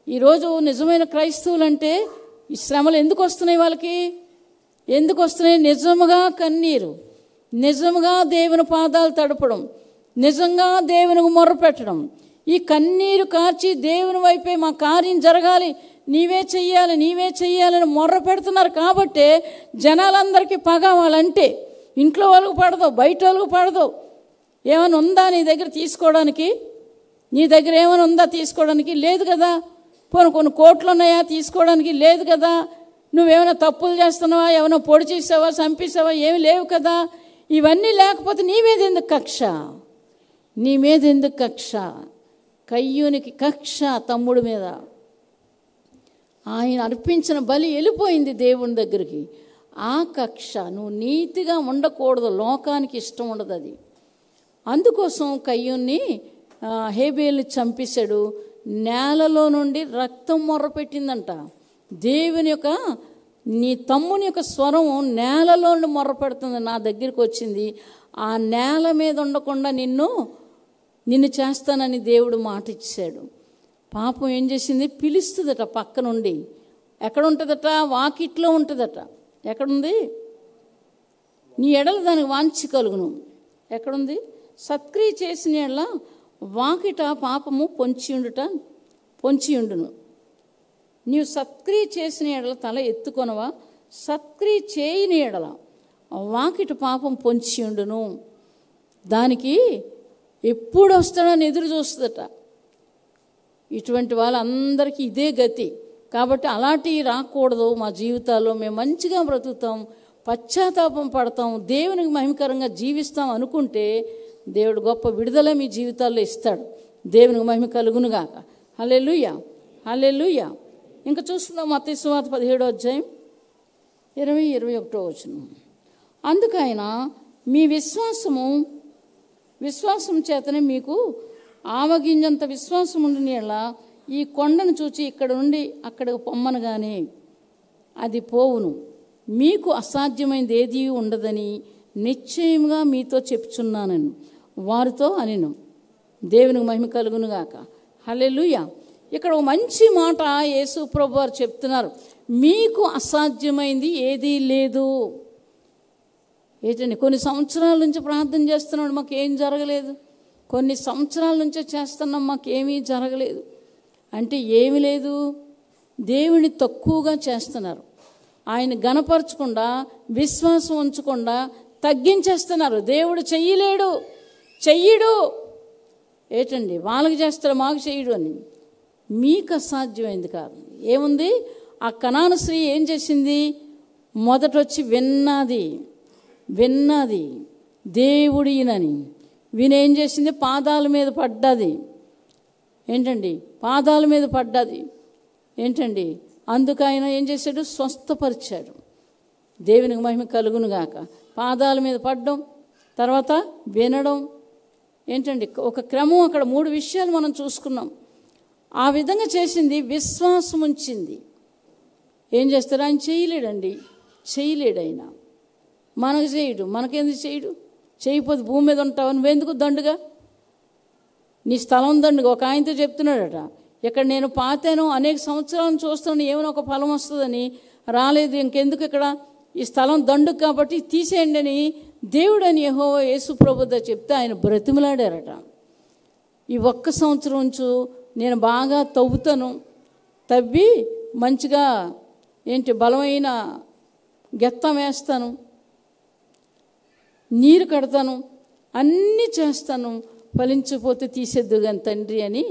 ఈరోజు నిజమైన క్రైస్తవులంటే ఈ శ్రమలు ఎందుకు వస్తున్నాయి? వాళ్ళకి ఎందుకు వస్తున్నాయి? నిజముగా కన్నీరు, నిజముగా దేవుని పాదాలు తడపడం, నిజంగా దేవునికి మొర్ర పెట్టడం. ఈ కన్నీరు కార్చి దేవుని వైపే మా కార్యం జరగాలి, నీవే చెయ్యాలని మొర్ర పెడుతున్నారు. కాబట్టే జనాలందరికీ పగ. వాళ్ళంటే ఇంట్లో వాళ్ళకు పడదు, బయట వాళ్ళకు పడదు. ఏమైనా ఉందా నీ దగ్గర తీసుకోవడానికి? నీ దగ్గర ఏమైనా ఉందా తీసుకోవడానికి? లేదు కదా. కొన్ని కోట్లు ఉన్నాయా తీసుకోవడానికి? లేదు కదా. నువ్వేమైనా తప్పులు చేస్తున్నావా? ఏమైనా పొడి చేసావా? చంపేసావా? ఏమి లేవు కదా. ఇవన్నీ లేకపోతే నీ మీద ఎందుకు కక్ష? కయ్యూనికి కక్ష తమ్ముడి మీద. ఆయన అర్పించిన బలి వెళ్ళిపోయింది దేవుని దగ్గరికి. ఆ కక్ష. నువ్వు నీతిగా ఉండకూడదు, లోకానికి ఇష్టం ఉండదు అది. అందుకోసం కయ్యూన్ని హేబేలుని చంపేశాడు. నేలలో నుండి రక్తం మొర్రపెట్టిందంట. దేవుని యొక్క నీ తమ్ముని యొక్క స్వరం నేలలో నుండి మొర్రపెడుతుంది, నా దగ్గరికి వచ్చింది. ఆ నేల మీద ఉండకుండా నిన్ను చేస్తానని దేవుడు మాట ఇచ్చాడు. పాపం ఏం చేసింది? పిలుస్తుందట పక్క నుండి. ఎక్కడ ఉంటుందట? వాకిట్లో ఉంటుందట. ఎక్కడుంది? నీ ఎడల దానికి వాంఛ కలుగును. ఎక్కడుంది? సత్క్రియ చేసిన ఎడల వాకిట పాపము పొంచి ఉండును. నీవు సత్క్రియ చేసిన ఎడల తల ఎత్తుకొనవా? సత్క్రియ చేయని ఎడల వాకిట పాపం పొంచి ఉండును. దానికి ఎప్పుడు వస్తాడని ఎదురు చూస్తుందట. ఇటువంటి వాళ్ళందరికీ ఇదే గతి. కాబట్టి అలాంటివి రాకూడదు మా జీవితాల్లో. మేము మంచిగా బ్రతుకుతాం, పశ్చాత్తాపం పడతాం, దేవునికి మహిమకరంగా జీవిస్తాం అనుకుంటే దేవుడు గొప్ప విడుదల మీ జీవితాల్లో ఇస్తాడు. దేవునికి మహిమ కలుగునుగాక. హల్లెలూయా, హల్లెలూయా. ఇంకా చూస్తున్నాం మత్తయి సువార్త 17వ అధ్యాయం 20-21 వచనం. అందుకైన మీ విశ్వాసం చేతనే మీకు ఆవగింజంత విశ్వాసం ఉండిన యెడల ఈ కొండను చూచి ఇక్కడ నుండి అక్కడికి పొమ్మనగానే అది పోవును. మీకు అసాధ్యమైనది ఏదీ ఉండదని నిశ్చయంగా మీతో చెప్పుచున్నానని వారితో అనెను. దేవునికి మహిమ కలుగునుగాక. హల్లెలూయా. ఇక్కడ ఒక మంచి మాట యేసు ప్రభు వారు చెప్తున్నారు. మీకు అసాధ్యమైంది ఏదీ లేదు. ఏంటండి, కొన్ని సంవత్సరాల నుంచి ప్రార్థన చేస్తున్నాడు, మాకు ఏం జరగలేదు. కొన్ని సంవత్సరాల నుంచే చేస్తున్నాం, మాకేమీ జరగలేదు. అంటే ఏమి లేదు, దేవుని తక్కువగా చేస్తున్నారు. ఆయన గణపరచకుండా, విశ్వాసం ఉంచకుండా తగ్గించేస్తున్నారు. దేవుడు చెయ్యడు. ఏంటండి, వాళ్ళకి చేస్తాడు, మాకు చెయ్యడు అని. మీకు అసాధ్యమైంది కాదు. ఏముంది? ఆ కనాను స్త్రీ ఏం చేసింది? మొదటొచ్చి విన్నది దేవుడినని వినేం చేసింది? పాదాల మీద పడ్డది. ఏంటండి, పాదాల మీద పడ్డది. ఏంటండి, అందుకు ఆయన ఏం చేశాడు? స్వస్థపరిచాడు. దేవునికి మహిమ కలుగునుగాక. పాదాల మీద పడ్డం, తర్వాత వినడం. ఏంటండి, ఒక క్రమం. అక్కడ 3 విషయాలు మనం చూసుకున్నాం. ఆ విధంగా చేసింది, విశ్వాసం ఉంచింది. ఏం చేస్తారు? ఆయన చేయలేడు. ఆయన మనకు చేయడు. మనకెందుకు చేయడు? చేయకపోతే భూమి మీద ఉంటావు, నువ్వెందుకు దండుగా? నీ స్థలం దండుగా. ఒక ఆయనతో చెప్తున్నాడట, ఇక్కడ నేను పాతాను, అనేక సంవత్సరాలను చూస్తున్నాను, ఏమైనా ఒక ఫలం వస్తుందని రాలేదు, ఇంకెందుకు ఇక్కడ ఈ స్థలం దండుకు, కాబట్టి తీసేయండి అని దేవుడని యెహోవా యేసు ప్రభుతో చెప్తే ఆయన బ్రతిమలాడారట. ఈ 1 సంవత్సరం ఉంచు, నేను బాగా తవ్వి మంచిగా బలమైన గెత్తం వేస్తాను, నీరు కడతాను, అన్నీ చేస్తాను, ఫలించకపోతే తీసేద్దు కానీ తండ్రి అని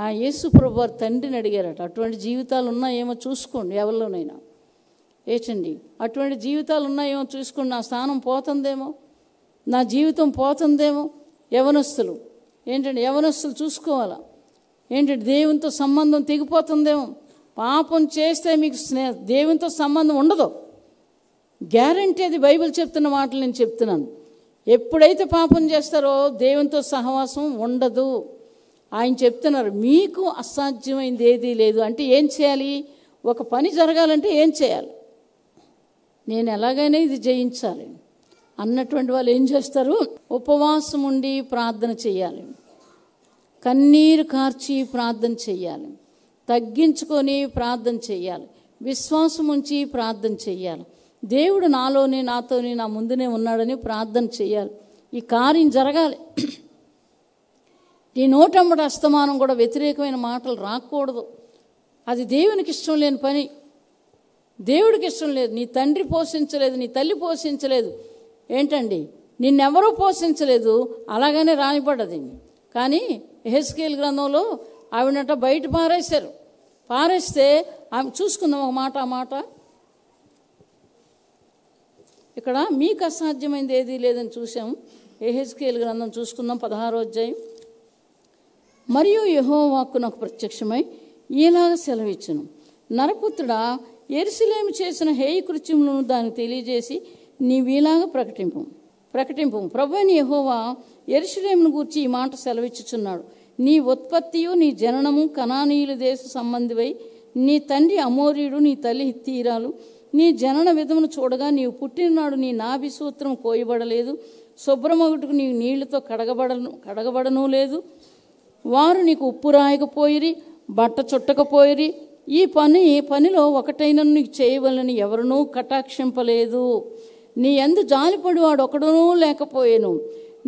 ఆ యేసు ప్రభు వారు తండ్రిని అడిగారట. అటువంటి జీవితాలు ఉన్నాయేమో చూసుకోండి ఎవరిలోనైనా. ఏంటండి, అటువంటి జీవితాలు ఉన్నాయేమో చూసుకోండి. నా స్థానం పోతుందేమో, నా జీవితం పోతుందేమో. యవనస్తులు చూసుకోవాలా. ఏంటంటే, దేవునితో సంబంధం తెగిపోతుందేమో. పాపం చేస్తే మీకు దేవునితో సంబంధం ఉండదు. గ్యారంటీ. అది బైబిల్ చెప్తున్న మాటలు నేను చెప్తున్నాను. ఎప్పుడైతే పాపం చేస్తారో దేవునితో సహవాసం ఉండదు. ఆయన చెప్తున్నారు, మీకు అసాధ్యమైంది ఏదీ లేదు. అంటే ఏం చేయాలి? ఒక పని జరగాలంటే ఏం చేయాలి? నేను ఎలాగైనా ఇది జయించాలి అన్నటువంటి వాళ్ళు ఏం చేస్తారు? ఉపవాసం ఉండి ప్రార్థన చేయాలి, కన్నీరు కార్చి ప్రార్థన చేయాలి, తగ్గించుకొని ప్రార్థన చేయాలి, విశ్వాసం ఉంచి ప్రార్థన చేయాలి. దేవుడు నాతోని నా ముందునే ఉన్నాడని ప్రార్థన చేయాలి. ఈ కార్యం జరగాలి. నీ నోటమ్మట అస్తమానం కూడా వ్యతిరేకమైన మాటలు రాకూడదు. అది దేవునికి ఇష్టం లేని పని. దేవుడికి ఇష్టం లేదు. నీ తండ్రి పోషించలేదు, నీ తల్లి పోషించలేదు, ఏంటండి, నిన్నెవరూ పోషించలేదు, అలాగనే రానిపడ్డది. కానీ యెహెజ్కేలు గ్రంథంలో ఆవిడనట బయట పారేస్తే ఆమె చూసుకుందాం ఒక మాట. ఆ మాట ఇక్కడ మీకు అసాధ్యమైంది ఏదీ లేదని చూసాం. యెహెజ్కేలు గ్రంథం చూసుకుందాం 16వ అధ్యాయం. మరియు యెహోవా వాక్కు నాకు ప్రత్యక్షమై ఈలాగా సెలవిచ్చును, నరపుత్రుడా, యెరూషలేము చేసిన హేయ కృత్యములను దానికి తెలియజేసి నీవీలాగా ప్రకటింపు. ప్రభువైన యెహోవా యెరూషలేమును గూర్చి ఈ మాట సెలవిచ్చుచున్నాడు, నీ ఉత్పత్తియు నీ జననము కనానీయుల దేశ సంబంధివై, నీ తండ్రి అమోరీయుడు, నీ తల్లి హిత్తీరాలు, నీ జనన విధమును చూడగా నీవు పుట్టిననాడు నీ నాభి సూత్రం కోయబడలేదు, శుభ్రమగుటకు నీవు నీళ్లతో కడగబడను లేదు. వారు నీకు ఉప్పు రాయకపోయిరి, బట్ట చుట్టకపోయిరి. ఈ పనిలో ఒకటైనా నీకు చేయవలని ఎవరినూ కటాక్షింపలేదు. నీ యందు జాలిపడి వాడు ఒకడునూ లేకపోయాను.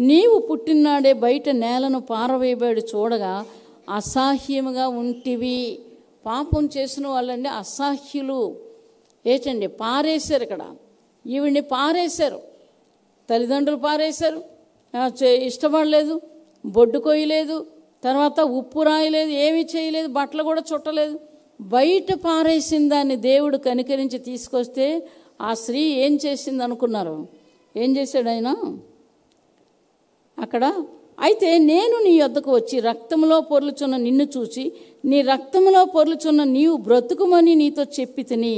నీవు పుట్టినాడే బయట నేలను పారవేయబడి చూడగా అసహ్యముగా ఉంటివి. పాపం చేసిన వాళ్ళండి అసహ్యులు. ఏంటండి, పారేశారు. ఇక్కడ ఈవిడ్ని పారేశారు, తల్లిదండ్రులు పారేశారు. ఇష్టపడలేదు, బొడ్డు కొయ్యలేదు, తర్వాత ఉప్పు రాయలేదు, ఏమీ చేయలేదు, బట్టలు కూడా చుట్టలేదు, బయట పారేసిన దాన్ని దేవుడు కనికరించి తీసుకొస్తే ఆ స్త్రీ ఏం చేసింది అనుకున్నారు? ఏం చేశాడు ఆయన అక్కడ? అయితే నేను నీ యొద్దకు వచ్చి రక్తంలో పొర్లుచున్న నిన్ను చూచి, నీ రక్తంలో పొర్లుచున్న నీవు బ్రతుకుమని నీతో చెప్పి తిని,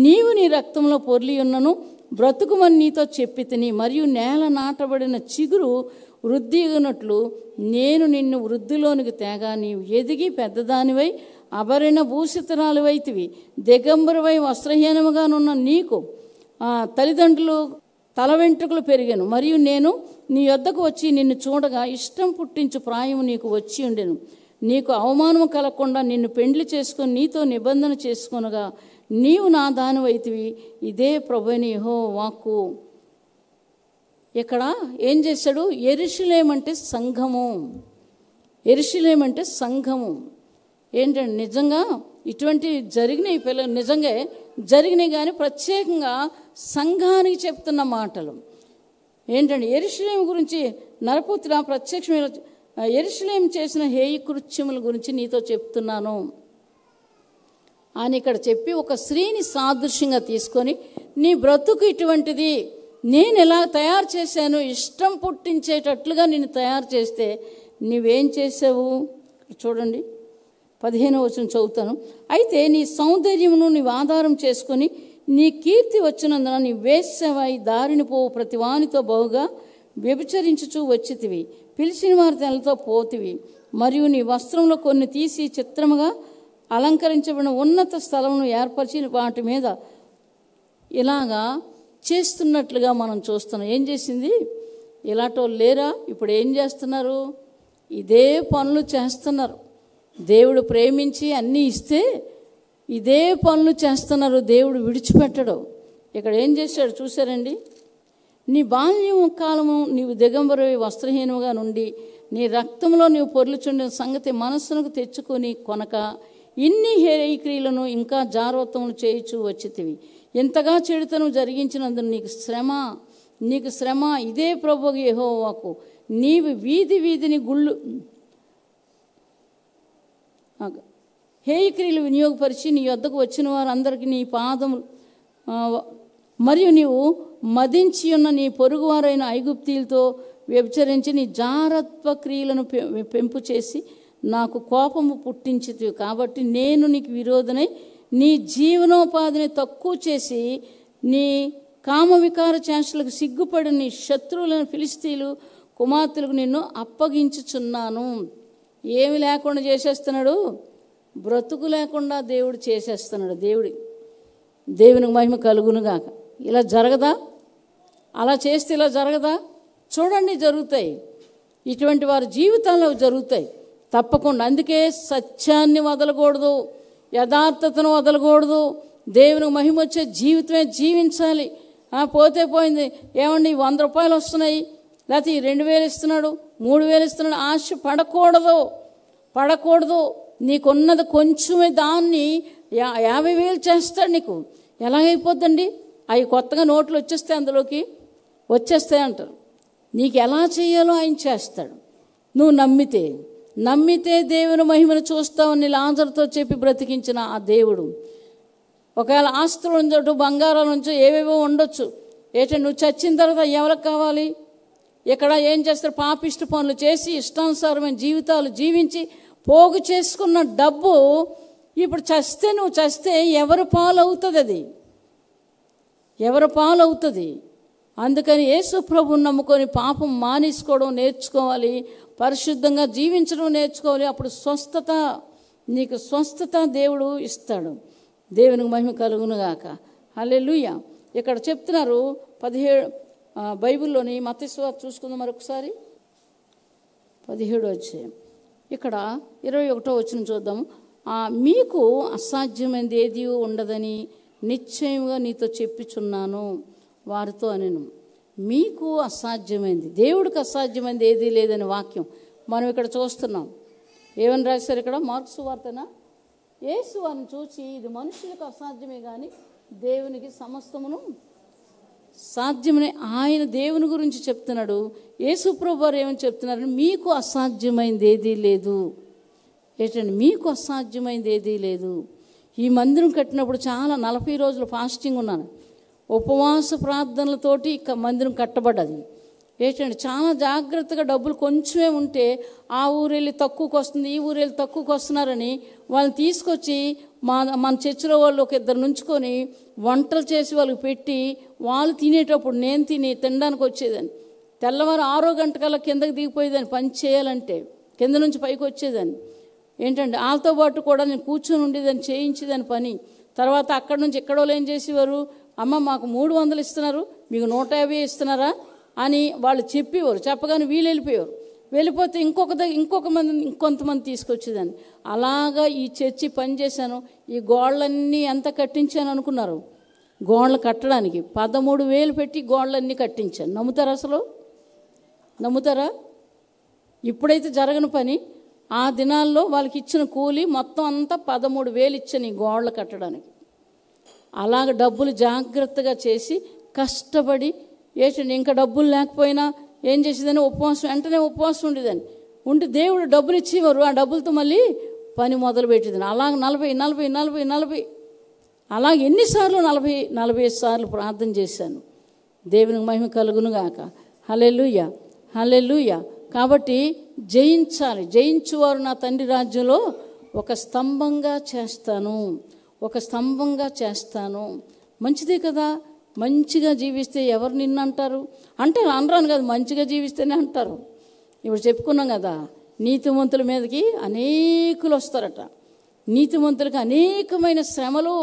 నీవు నీ రక్తంలో పొర్లి ఉన్నను బ్రతుకుమని నీతో చెప్పి తిని, మరియు నేల నాటబడిన చిగురు వృద్ధిగినట్లు నేను నిన్ను వృద్ధిలోనికి తేగా నీవు ఎదిగి పెద్దదానివై అభరణ భూషితరాలువైతివి. దిగంబరువై వస్త్రహీనముగానున్న నీకు తల్లిదండ్రులు తల వెంట్రుకలు పెరిగాను. మరియు నేను నీ యొద్దకు వచ్చి నిన్ను చూడగా ఇష్టం పుట్టించు ప్రాయం నీకు వచ్చి ఉండెను. నీకు అవమానం కలగకుండా నిన్ను పెండ్లి చేసుకొని నీతో నిబంధన చేసుకొనగా నీవు నా దానివైతివి. ఇదే ప్రభువైన యెహోవా వాక్కు. ఇక్కడ ఏం చేశాడు? యెరూషలేము అంటే సంఘము. యెరూషలేము అంటే సంఘము. ఏంటంటే నిజంగా ఇటువంటి జరిగినాయి, పిల్లలు నిజంగా జరిగినాయి, కానీ ప్రత్యేకంగా సంఘానికి చెప్తున్న మాటలు ఏంటంటే యెరూషలేము గురించి నరపుత్ర ప్రత్యక్షమైన యెరూషలేము చేసిన హేయ కృత్యముల గురించి నీతో చెప్తున్నాను అని ఇక్కడ చెప్పి ఒక స్త్రీని సాదృశ్యంగా తీసుకొని, నీ బ్రతుకు ఇటువంటిది, నేను ఎలా తయారు చేశాను, ఇష్టం పుట్టించేటట్లుగా నిన్ను తయారు చేస్తే నీవేం చేసావు? చూడండి 15వ వచనం చదువుతాను. అయితే నీ సౌందర్యమును నీవు ఆధారం చేసుకొని నీ కీర్తి వచ్చినందున నీ వేశ్యవై దారిని పోవు ప్రతి వానితో బహుగా వ్యభిచరించుచూ వచ్చితివి. పిలిచిన వారి తెలతో పోతివి. మరియు నీ వస్త్రంలో కొన్ని తీసి చిత్రముగా అలంకరించబడిన ఉన్నత స్థలమును ఏర్పరిచి వాటి మీద ఇలాగా చేస్తున్నట్లుగా మనం చూస్తున్నాం. ఏం చేసింది? ఇలాంటి లేరా? ఇప్పుడు ఏం చేస్తున్నారు? ఇదే పనులు చేస్తున్నారు. దేవుడు ప్రేమించి అన్నీ ఇస్తే ఇదే పనులు చేస్తున్నారు. దేవుడు విడిచిపెట్టడు. ఇక్కడ ఏం చేశాడు చూసారండి? నీ బాల్యం కాలము నీవు దిగంబరవి వస్త్రహీనముగా నుండి నీ రక్తంలో నీవు పొర్లుచుండిన సంగతి మనస్సునకు తెచ్చుకొని కొనక ఇన్ని హేయక్రియలను ఇంకా జారోత్తములు చేయుచూ వచ్చితివి. ఎంతగా చెడుతనం జరిగించినందున నీకు శ్రమ ఇదే ప్రభువు యెహోవాకు. నీవు వీధి వీధిని గుళ్ళు హేయక్రియలు వినియోగపరిచి నీ యొద్దకు వచ్చిన వారందరికీ నీ పాదములు మరియు నీవు మదించి ఉన్న నీ పొరుగువారైన ఐగుప్తీలతో వ్యభిచరించి నీ జారత్వ క్రియలను పెంపు చేసి నాకు కోపము పుట్టించితివి. కాబట్టి నేను నీకు విరోధనై నీ జీవనోపాధిని తక్కువ చేసి నీ కామవికార చేష్టలకు సిగ్గుపడి నీ శత్రువులను ఫిలిస్తీన్లు కుమార్తెలకు నిన్ను అప్పగించుచున్నాను. ఏమి లేకుండా చేసేస్తున్నాడు? బ్రతుకు లేకుండా దేవుడు చేసేస్తున్నాడు. దేవునికి మహిమ కలుగునుగాక. ఇలా జరగదా? అలా చేస్తే ఇలా జరగదా? చూడండి, జరుగుతాయి. ఇటువంటి వారి జీవితాల్లో జరుగుతాయి తప్పకుండా. అందుకే సత్యాన్ని వదలకూడదు, యథార్థతను వదలకూడదు. దేవునికి మహిమ వచ్చే జీవితమే జీవించాలి. పోతే పోయింది, ఏమండి 100 రూపాయలు వస్తున్నాయి, లేకపోతే 2000 ఇస్తున్నాడు, 3000 ఇస్తున్నాడు, ఆశ పడకూడదు. నీకున్నది కొంచెమే, దాన్ని 50,000 చేస్తాడు. నీకు ఎలాగైపోద్దండి? అవి కొత్తగా నోట్లు వచ్చేస్తాయి, అందులోకి వచ్చేస్తాయి అంటారు. నీకు ఎలా చేయాలో ఆయన చేస్తాడు. నువ్వు నమ్మితే దేవుని మహిమను చూస్తావని లాజరుతో చెప్పి బ్రతికించిన ఆ దేవుడు. ఒకవేళ ఆస్తులు ఉంచు, బంగారాలు ఉంచు, ఏవేవో ఉండొచ్చు. ఏంటంటే నువ్వు చచ్చిన తర్వాత ఎవరికి కావాలి? ఇక్కడ ఏం చేస్తారు? పాపిష్టి పనులు చేసి ఇష్టానుసారమైన జీవితాలు జీవించి పోగు చేసుకున్న డబ్బు ఇప్పుడు నువ్వు చస్తే ఎవరి పాలవుతుంది? అది ఎవరి పాలవుతుంది? అందుకని యేసు ప్రభువుని నమ్ముకొని పాపం మానేసుకోవడం నేర్చుకోవాలి, పరిశుద్ధంగా జీవించడం నేర్చుకోవాలి. అప్పుడు నీకు స్వస్థత దేవుడు ఇస్తాడు. దేవునికి మహిమ కలుగునుగాక. హల్లెలూయా. ఇక్కడ చెప్తున్నారు 17 బైబిల్లోని మత్తయి సువార్త చూసుకుందాం మరొకసారి. 17 అధ్యాయం ఇక్కడ 21వ వచనం చూద్దాము. మీకు అసాధ్యమైనది ఏది ఉండదని నిశ్చయంగా నీతో చెప్పుచున్నాను వారితో అనెను. మీకు అసాధ్యమైంది, దేవుడికి అసాధ్యమైనది ఏదీ లేదని వాక్యం మనం ఇక్కడ చూస్తున్నాం. ఏమని రాశారు ఇక్కడ? మార్కు సువార్తనా? యేసు వారిని చూసి ఇది మనుషులకు అసాధ్యమే కానీ దేవునికి సమస్తమును సాధ్యమని ఆయన దేవుని గురించి చెప్తున్నాడు. యేసు ప్రభువు వారు ఏమని చెప్తున్నారు? మీకు అసాధ్యమైంది ఏదీ లేదు. ఏంటండి మీకు అసాధ్యమైంది ఏదీ లేదు. ఈ మందిరం కట్టినప్పుడు చాలా 40 రోజులు ఫాస్టింగ్ ఉన్నాను. ఉపవాస ప్రార్థనలతోటి మందిరం కట్టబడ్డది. ఏంటండి చాలా జాగ్రత్తగా డబ్బులు కొంచెమే ఉంటే ఆ ఊరెళ్ళి తక్కువకి వస్తుంది, ఈ ఊరెళ్ళి తక్కువకి వస్తున్నారని వాళ్ళని తీసుకొచ్చి మన చర్చిలో వాళ్ళు ఒక ఇద్దరు నుంచుకొని వంటలు చేసి వాళ్ళకి పెట్టి వాళ్ళు తినేటప్పుడు నేను తినడానికి వచ్చేదాన్ని. తెల్లవారు 6 గంటకల్లా కిందకి దిగిపోయేదాన్ని పని చేయాలంటే, కింద నుంచి పైకి వచ్చేదాన్ని. ఏంటంటే వాళ్ళతో పాటు కూడా నేను కూర్చొని ఉండేదాన్ని, చేయించేదాన్ని పని. తర్వాత అక్కడి నుంచి ఎక్కడోళ్ళు ఏం చేసేవారు, అమ్మ మాకు 300 ఇస్తున్నారు, మీకు 150 ఇస్తున్నారా అని వాళ్ళు చెప్పేవారు. చెప్పగానే వీళ్ళు వెళ్ళిపోయేవారు. వెళ్ళిపోతే ఇంకొంతమంది తీసుకొచ్చేదాన్ని. అలాగా ఈ చర్చి పని చేశాను. ఈ గోడలన్నీ ఎంత కట్టించాను అనుకున్నారు? గోడలు కట్టడానికి 13,000 పెట్టి గోడలన్నీ కట్టించాను. నమ్ముతారా? అసలు నమ్ముతారా? ఇప్పుడైతే జరగని పని. ఆ దినాల్లో వాళ్ళకి ఇచ్చిన కూలి మొత్తం అంతా 13,000 ఇచ్చాను ఈ గోడలు కట్టడానికి. అలాగ డబ్బులు జాగ్రత్తగా చేసి కష్టపడి ఏంటండి ఇంకా డబ్బులు లేకపోయినా ఏం చేసేదని ఉపవాసం, వెంటనే ఉపవాసం ఉండేదాన్ని. ఉండి దేవుడు డబ్బులు ఇచ్చేవారు. ఆ డబ్బులతో మళ్ళీ పని మొదలు పెట్టేదాన్ని. అలాగ 40 అలాగ ఎన్నిసార్లు 40 సార్లు ప్రార్థన చేశాను. దేవునికి మహిమ కలుగునుగాక. హల్లెలూయా, హల్లెలూయా. కాబట్టి జయించాలి. జయించువారు నా తండ్రి రాజ్యంలో ఒక స్తంభంగా చేస్తాను. మంచిదే కదా. మంచిగా జీవిస్తే ఎవరు నిన్ను అంటారు? అంటారు, అనరాను కాదు, మంచిగా జీవిస్తేనే అంటారు. ఇప్పుడు చెప్పుకున్నాం కదా, నీతిమంతుల మీదకి అనేకులు వస్తారట. నీతిమంతులకి అనేకమైన శ్రమలు.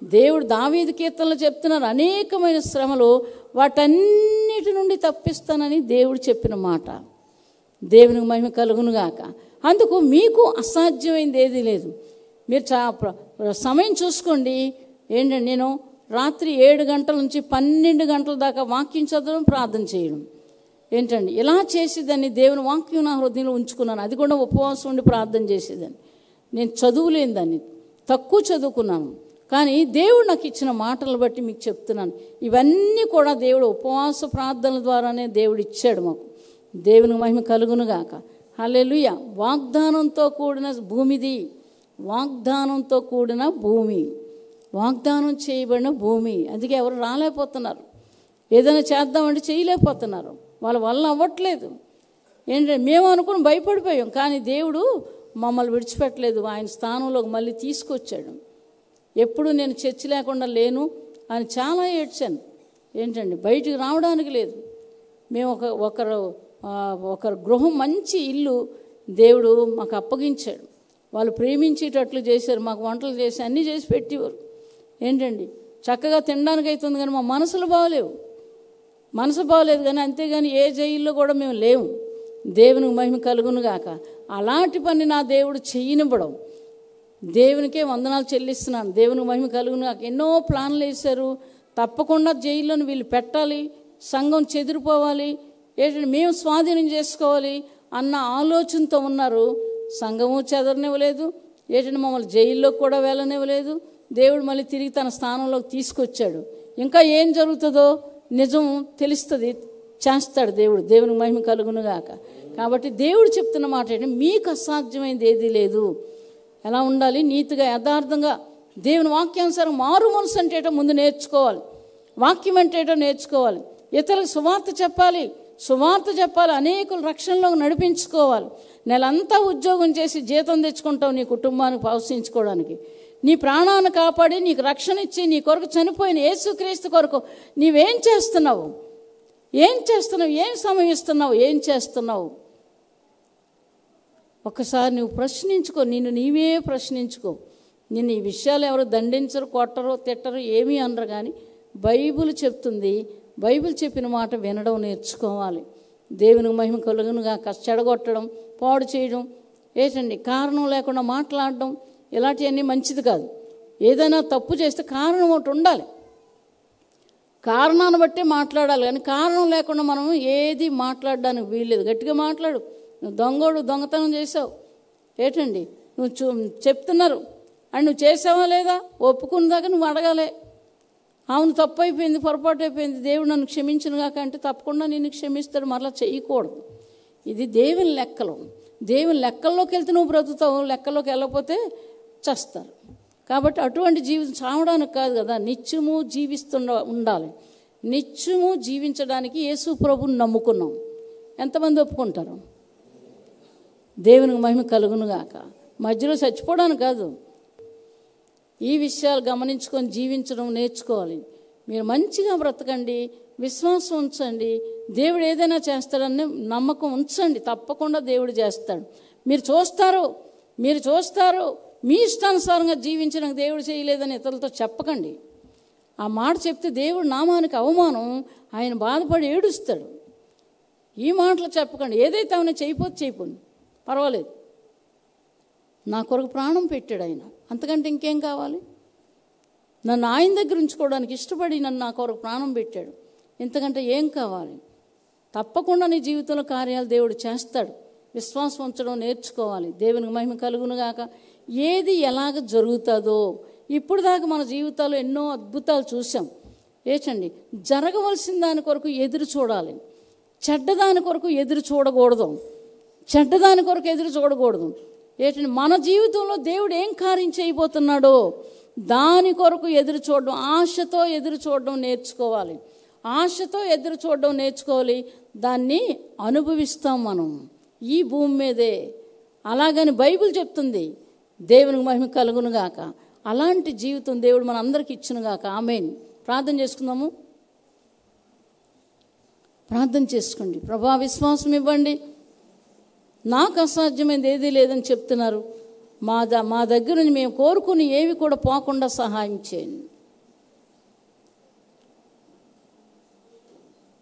దేవుడు దావీదు కీర్తనలో చెప్తున్నారు, అనేకమైన శ్రమలు, వాటన్నిటి నుండి తప్పిస్తానని దేవుడు చెప్పిన మాట. దేవునికి మహిమ కలుగునుగాక. అందుకు మీకు అసాధ్యమైంది ఏదీ లేదు. మీరు సమయం చూసుకోండి. ఏంటంటే నేను రాత్రి 7 గంటల నుంచి 12 గంటల దాకా వాక్యం చదవడం, ప్రార్థన చేయడం. ఏంటండి ఇలా చేసేదాన్ని. దేవుని వాక్యం నా హృదయంలో ఉంచుకున్నాను. అది కూడా ఉపవాసం ఉండి ప్రార్థన చేసేదాన్ని. నేను చదువులేని దాన్ని, తక్కువ చదువుకున్నాను. కానీ దేవుడు నాకు ఇచ్చిన మాటలు బట్టి మీకు చెప్తున్నాను. ఇవన్నీ కూడా దేవుడు ఉపవాస ప్రార్థనల ద్వారానే దేవుడు ఇచ్చాడు మాకు. దేవునికి మహిమ కలుగునుగాక. హల్లెలూయా. వాగ్దానంతో కూడిన భూమిది. వాగ్దానంతో కూడిన భూమి, వాగ్దానం చేయబడిన భూమి. అందుకే ఎవరు రాలేకపోతున్నారు. ఏదైనా చేద్దామంటే చేయలేకపోతున్నారు. వాళ్ళ వల్ల అవ్వట్లేదు. ఏంటంటే మేము అనుకుని భయపడిపోయాం, కానీ దేవుడు మమ్మల్ని విడిచిపెట్టలేదు. ఆయన స్థానంలోకి మళ్ళీ తీసుకొచ్చాడు. ఎప్పుడు నేను చర్చి లేకుండా లేను అని చాలా ఏడ్చాను. ఏంటండి బయటికి రావడానికి లేదు. మేము ఒకరు గృహం, మంచి ఇల్లు దేవుడు మాకు అప్పగించాడు. వాళ్ళు ప్రేమించేటట్లు చేశారు. మాకు వంటలు చేసి అన్నీ చేసి పెట్టేవారు. ఏంటండి చక్కగా తినడానికి అవుతుంది, కానీ మా మనసు బాగలేదు. కానీ అంతేగాని ఏ జైల్లో కూడా మేము లేవు. దేవునికి మహిమ కలుగునుగాక. అలాంటి పని నా దేవుడు చెయ్యనివ్వడం. దేవునికే వందనాలు చెల్లిస్తున్నాను. దేవునికి మహిమ కలుగునుగాక. ఎన్నో ప్లాన్లు వేశారు. తప్పకుండా జైల్లోని వీళ్ళు పెట్టాలి, సంఘం చెదిరిపోవాలి, ఏంటంటే మేము స్వాధీనం చేసుకోవాలి అన్న ఆలోచనతో ఉన్నారు. సంఘము చెదరనివ్వలేదు. ఏంటంటే మమ్మల్ని జైల్లోకి కూడా వెళ్ళనివ్వలేదు. దేవుడు మళ్ళీ తిరిగి తన స్థానంలోకి తీసుకొచ్చాడు. ఇంకా ఏం జరుగుతుందో నిజం తెలుస్తుంది, చేస్తాడు దేవుడు. దేవునికి మహిమ కలుగునుగాక. కాబట్టి దేవుడు చెప్తున్న మాట ఏంటంటే మీకు అసాధ్యమైనది ఏదీ లేదు. ఎలా ఉండాలి? నీతిగా, యథార్థంగా, దేవుని వాక్యానుసారం. మారు మనసు అంటే ఏంటో ముందు నేర్చుకోవాలి. వాక్యం అంటే ఏంటో నేర్చుకోవాలి. ఇతరులకు సువార్త చెప్పాలి. అనేకులు రక్షణలోకి నడిపించుకోవాలి. నెలంతా ఉద్యోగం చేసి జీతం తెచ్చుకుంటావు నీ కుటుంబానికి పోషించుకోవడానికి. నీ ప్రాణాన్ని కాపాడి నీకు రక్షణ ఇచ్చి నీ కొరకు చనిపోయిన యేసుక్రీస్తు కొరకు నీవేం చేస్తున్నావు? ఏం సమయం ఇస్తున్నావు? ఏం చేస్తున్నావు? ఒకసారి నువ్వు ప్రశ్నించుకో. నిన్ను నీవే ప్రశ్నించుకో. నిన్ను ఈ విషయాలు ఎవరు దండించరు, కొట్టరు, తిట్టరు, ఏమీ అనరు. కానీ బైబిల్ చెప్తుంది, బైబిల్ చెప్పిన మాట వినడం నేర్చుకోవాలి. దేవునికి మహిమ కలుగునుగా. చెడగొట్టడం, పాడు చేయడం, ఏంటండి కారణం లేకుండా మాట్లాడడం, ఇలాంటివన్నీ మంచిది కాదు. ఏదైనా తప్పు చేస్తే కారణం ఒకటి ఉండాలి, కారణాన్ని బట్టే మాట్లాడాలి. కానీ కారణం లేకుండా మనం ఏది మాట్లాడడానికి వీల్లేదు. గట్టిగా మాట్లాడు. నువ్వు దొంగతనం చేసావు, ఏంటండి నువ్వు చెప్తున్నారు అని నువ్వు చేసావా లేదా ఒప్పుకున్నదాకా నువ్వు అడగాలి. అవును తప్పు అయిపోయింది, పొరపాటు అయిపోయింది, దేవుడు నన్ను క్షమించను కాక అంటే తప్పకుండా నిన్ను క్షమిస్తాడు. మరలా చేయకూడదు. ఇది దేవుని లెక్కలు. దేవుని లెక్కల్లోకి వెళ్తే నువ్వు బ్రతుకుతావు, లెక్కల్లోకి వెళ్ళకపోతే చస్తారు. కాబట్టి అటువంటి జీవితం చావడానికి కాదు కదా, నిత్యము ఉండాలి. నిత్యము జీవించడానికి యేసు ప్రభువుని నమ్ముకున్నాం. ఎంతమంది ఒప్పుకుంటారు? దేవునికి మహిమ కలుగునుగాక. మధ్యలో చచ్చిపోవడానికి కాదు, ఈ విషయాలు గమనించుకొని జీవించడం నేర్చుకోవాలి. మీరు మంచిగా బ్రతకండి, విశ్వాసం ఉంచండి. దేవుడు ఏదైనా చేస్తాడని నమ్మకం ఉంచండి, తప్పకుండా దేవుడు చేస్తాడు. మీరు చూస్తారు మీ ఇష్టానుసారంగా జీవించడానికి దేవుడు చేయలేదని ఇతరులతో చెప్పకండి. ఆ మాట చెప్తే దేవుడు నామానికి అవమానం, ఆయన బాధపడి ఏడుస్తాడు. ఈ మాటలు చెప్పకండి. ఏదైతే ఆయన చేయపోండి, పర్వాలేదు, నా కొరకు ప్రాణం పెట్టాడు ఆయన, అంతకంటే ఇంకేం కావాలి? నన్ను ఆయన దగ్గర ఉంచుకోవడానికి ఇష్టపడి నన్ను నా కొరకు ప్రాణం పెట్టాడు, ఇంతకంటే ఏం కావాలి? తప్పకుండా నీ జీవితంలో కార్యాలు దేవుడు చేస్తాడు. విశ్వాసం ఉంచడం నేర్చుకోవాలి. దేవునికి మహిమ కలుగునుగాక. ఏది ఎలాగ జరుగుతుందో, ఇప్పుడు దాకా మన జీవితాల్లో ఎన్నో అద్భుతాలు చూసాం. ఏంటండి, జరగవలసిన దాని కొరకు ఎదురు చూడాలి, చెడ్డదాని కొరకు ఎదురు చూడకూడదు. ఏంటంటే మన జీవితంలో దేవుడు ఏం కార్యం చేయబోతున్నాడో దాని కొరకు ఎదురు చూడడం, ఆశతో ఎదురు చూడడం నేర్చుకోవాలి. దాన్ని అనుభవిస్తాం మనం ఈ భూమి మీదే. అలాగని బైబిల్ చెప్తుంది. దేవునికి మహిమ కలుగునుగాక. అలాంటి జీవితం దేవుడు మన అందరికి ఇచ్చునుగాక. ఆమేన్. ప్రార్థన చేసుకుందాము. ప్రార్థన చేసుకోండి. ప్రభా, విశ్వాసం ఇవ్వండి. నాకు అసాధ్యమైనది ఏదీ లేదని చెప్తున్నారు. మా దగ్గర నుంచి మేము కోరుకుని ఏవి కూడా పోకుండా సహాయం చేయండి.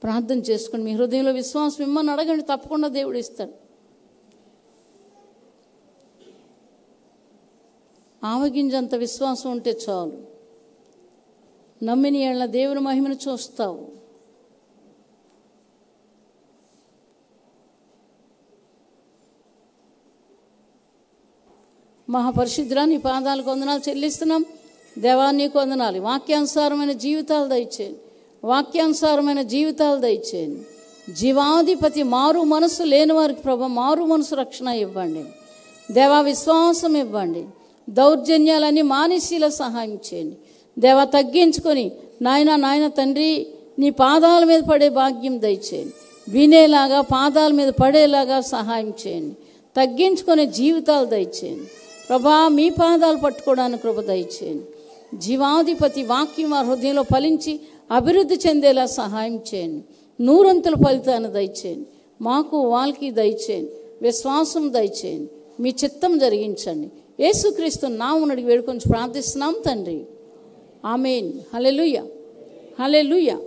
ప్రార్థన చేసుకోండి. మీ హృదయంలో విశ్వాసం ఇమ్మని అడగండి, తప్పకుండా దేవుడు ఇస్తాడు. ఆవగింజంత విశ్వాసం ఉంటే చాలు. నమ్మిన యెడల దేవుని మహిమను చూస్తావు. మహాపరిశుద్ధుడా, నీ పాదాలకు వందనాలు చెల్లిస్తున్నాం. దేవా, నీకు వందనాలు. వాక్యానుసారమైన జీవితాలు దయచేయండి. జీవాధిపతి మారు మనసు లేని వారికి ప్రభు మారు మనసు రక్షణ ఇవ్వండి. దేవా, విశ్వాసం ఇవ్వండి. దౌర్జన్యాలన్నీ మానేసిలా సహాయం చేయండి. దేవా, తగ్గించుకొని నాయన తండ్రి నీ పాదాల మీద పడే భాగ్యం దయచేయండి. వినేలాగా పాదాల మీద పడేలాగా సహాయం చేయండి. తగ్గించుకునే జీవితాలు దయచేయండి ప్రభా. మీ పాదాలు పట్టుకోవడానికి కృప దయచేయండి. జీవాధిపతి వాక్యం వారి హృదయంలో ఫలించి అభివృద్ధి చెందేలా సహాయం చేయండి. నూరంతుల ఫలితాన్ని దయచేయండి. మాకు వాళ్ళకి దయచేయండి. విశ్వాసం దయచేయండి. మీ చిత్తం జరిగించండి. యేసుక్రీస్తు నామమున అడిగి వేడుకొని ప్రార్థిస్తున్నాం తండ్రి. ఆమేన్. హల్లెలూయా, హల్లెలూయా.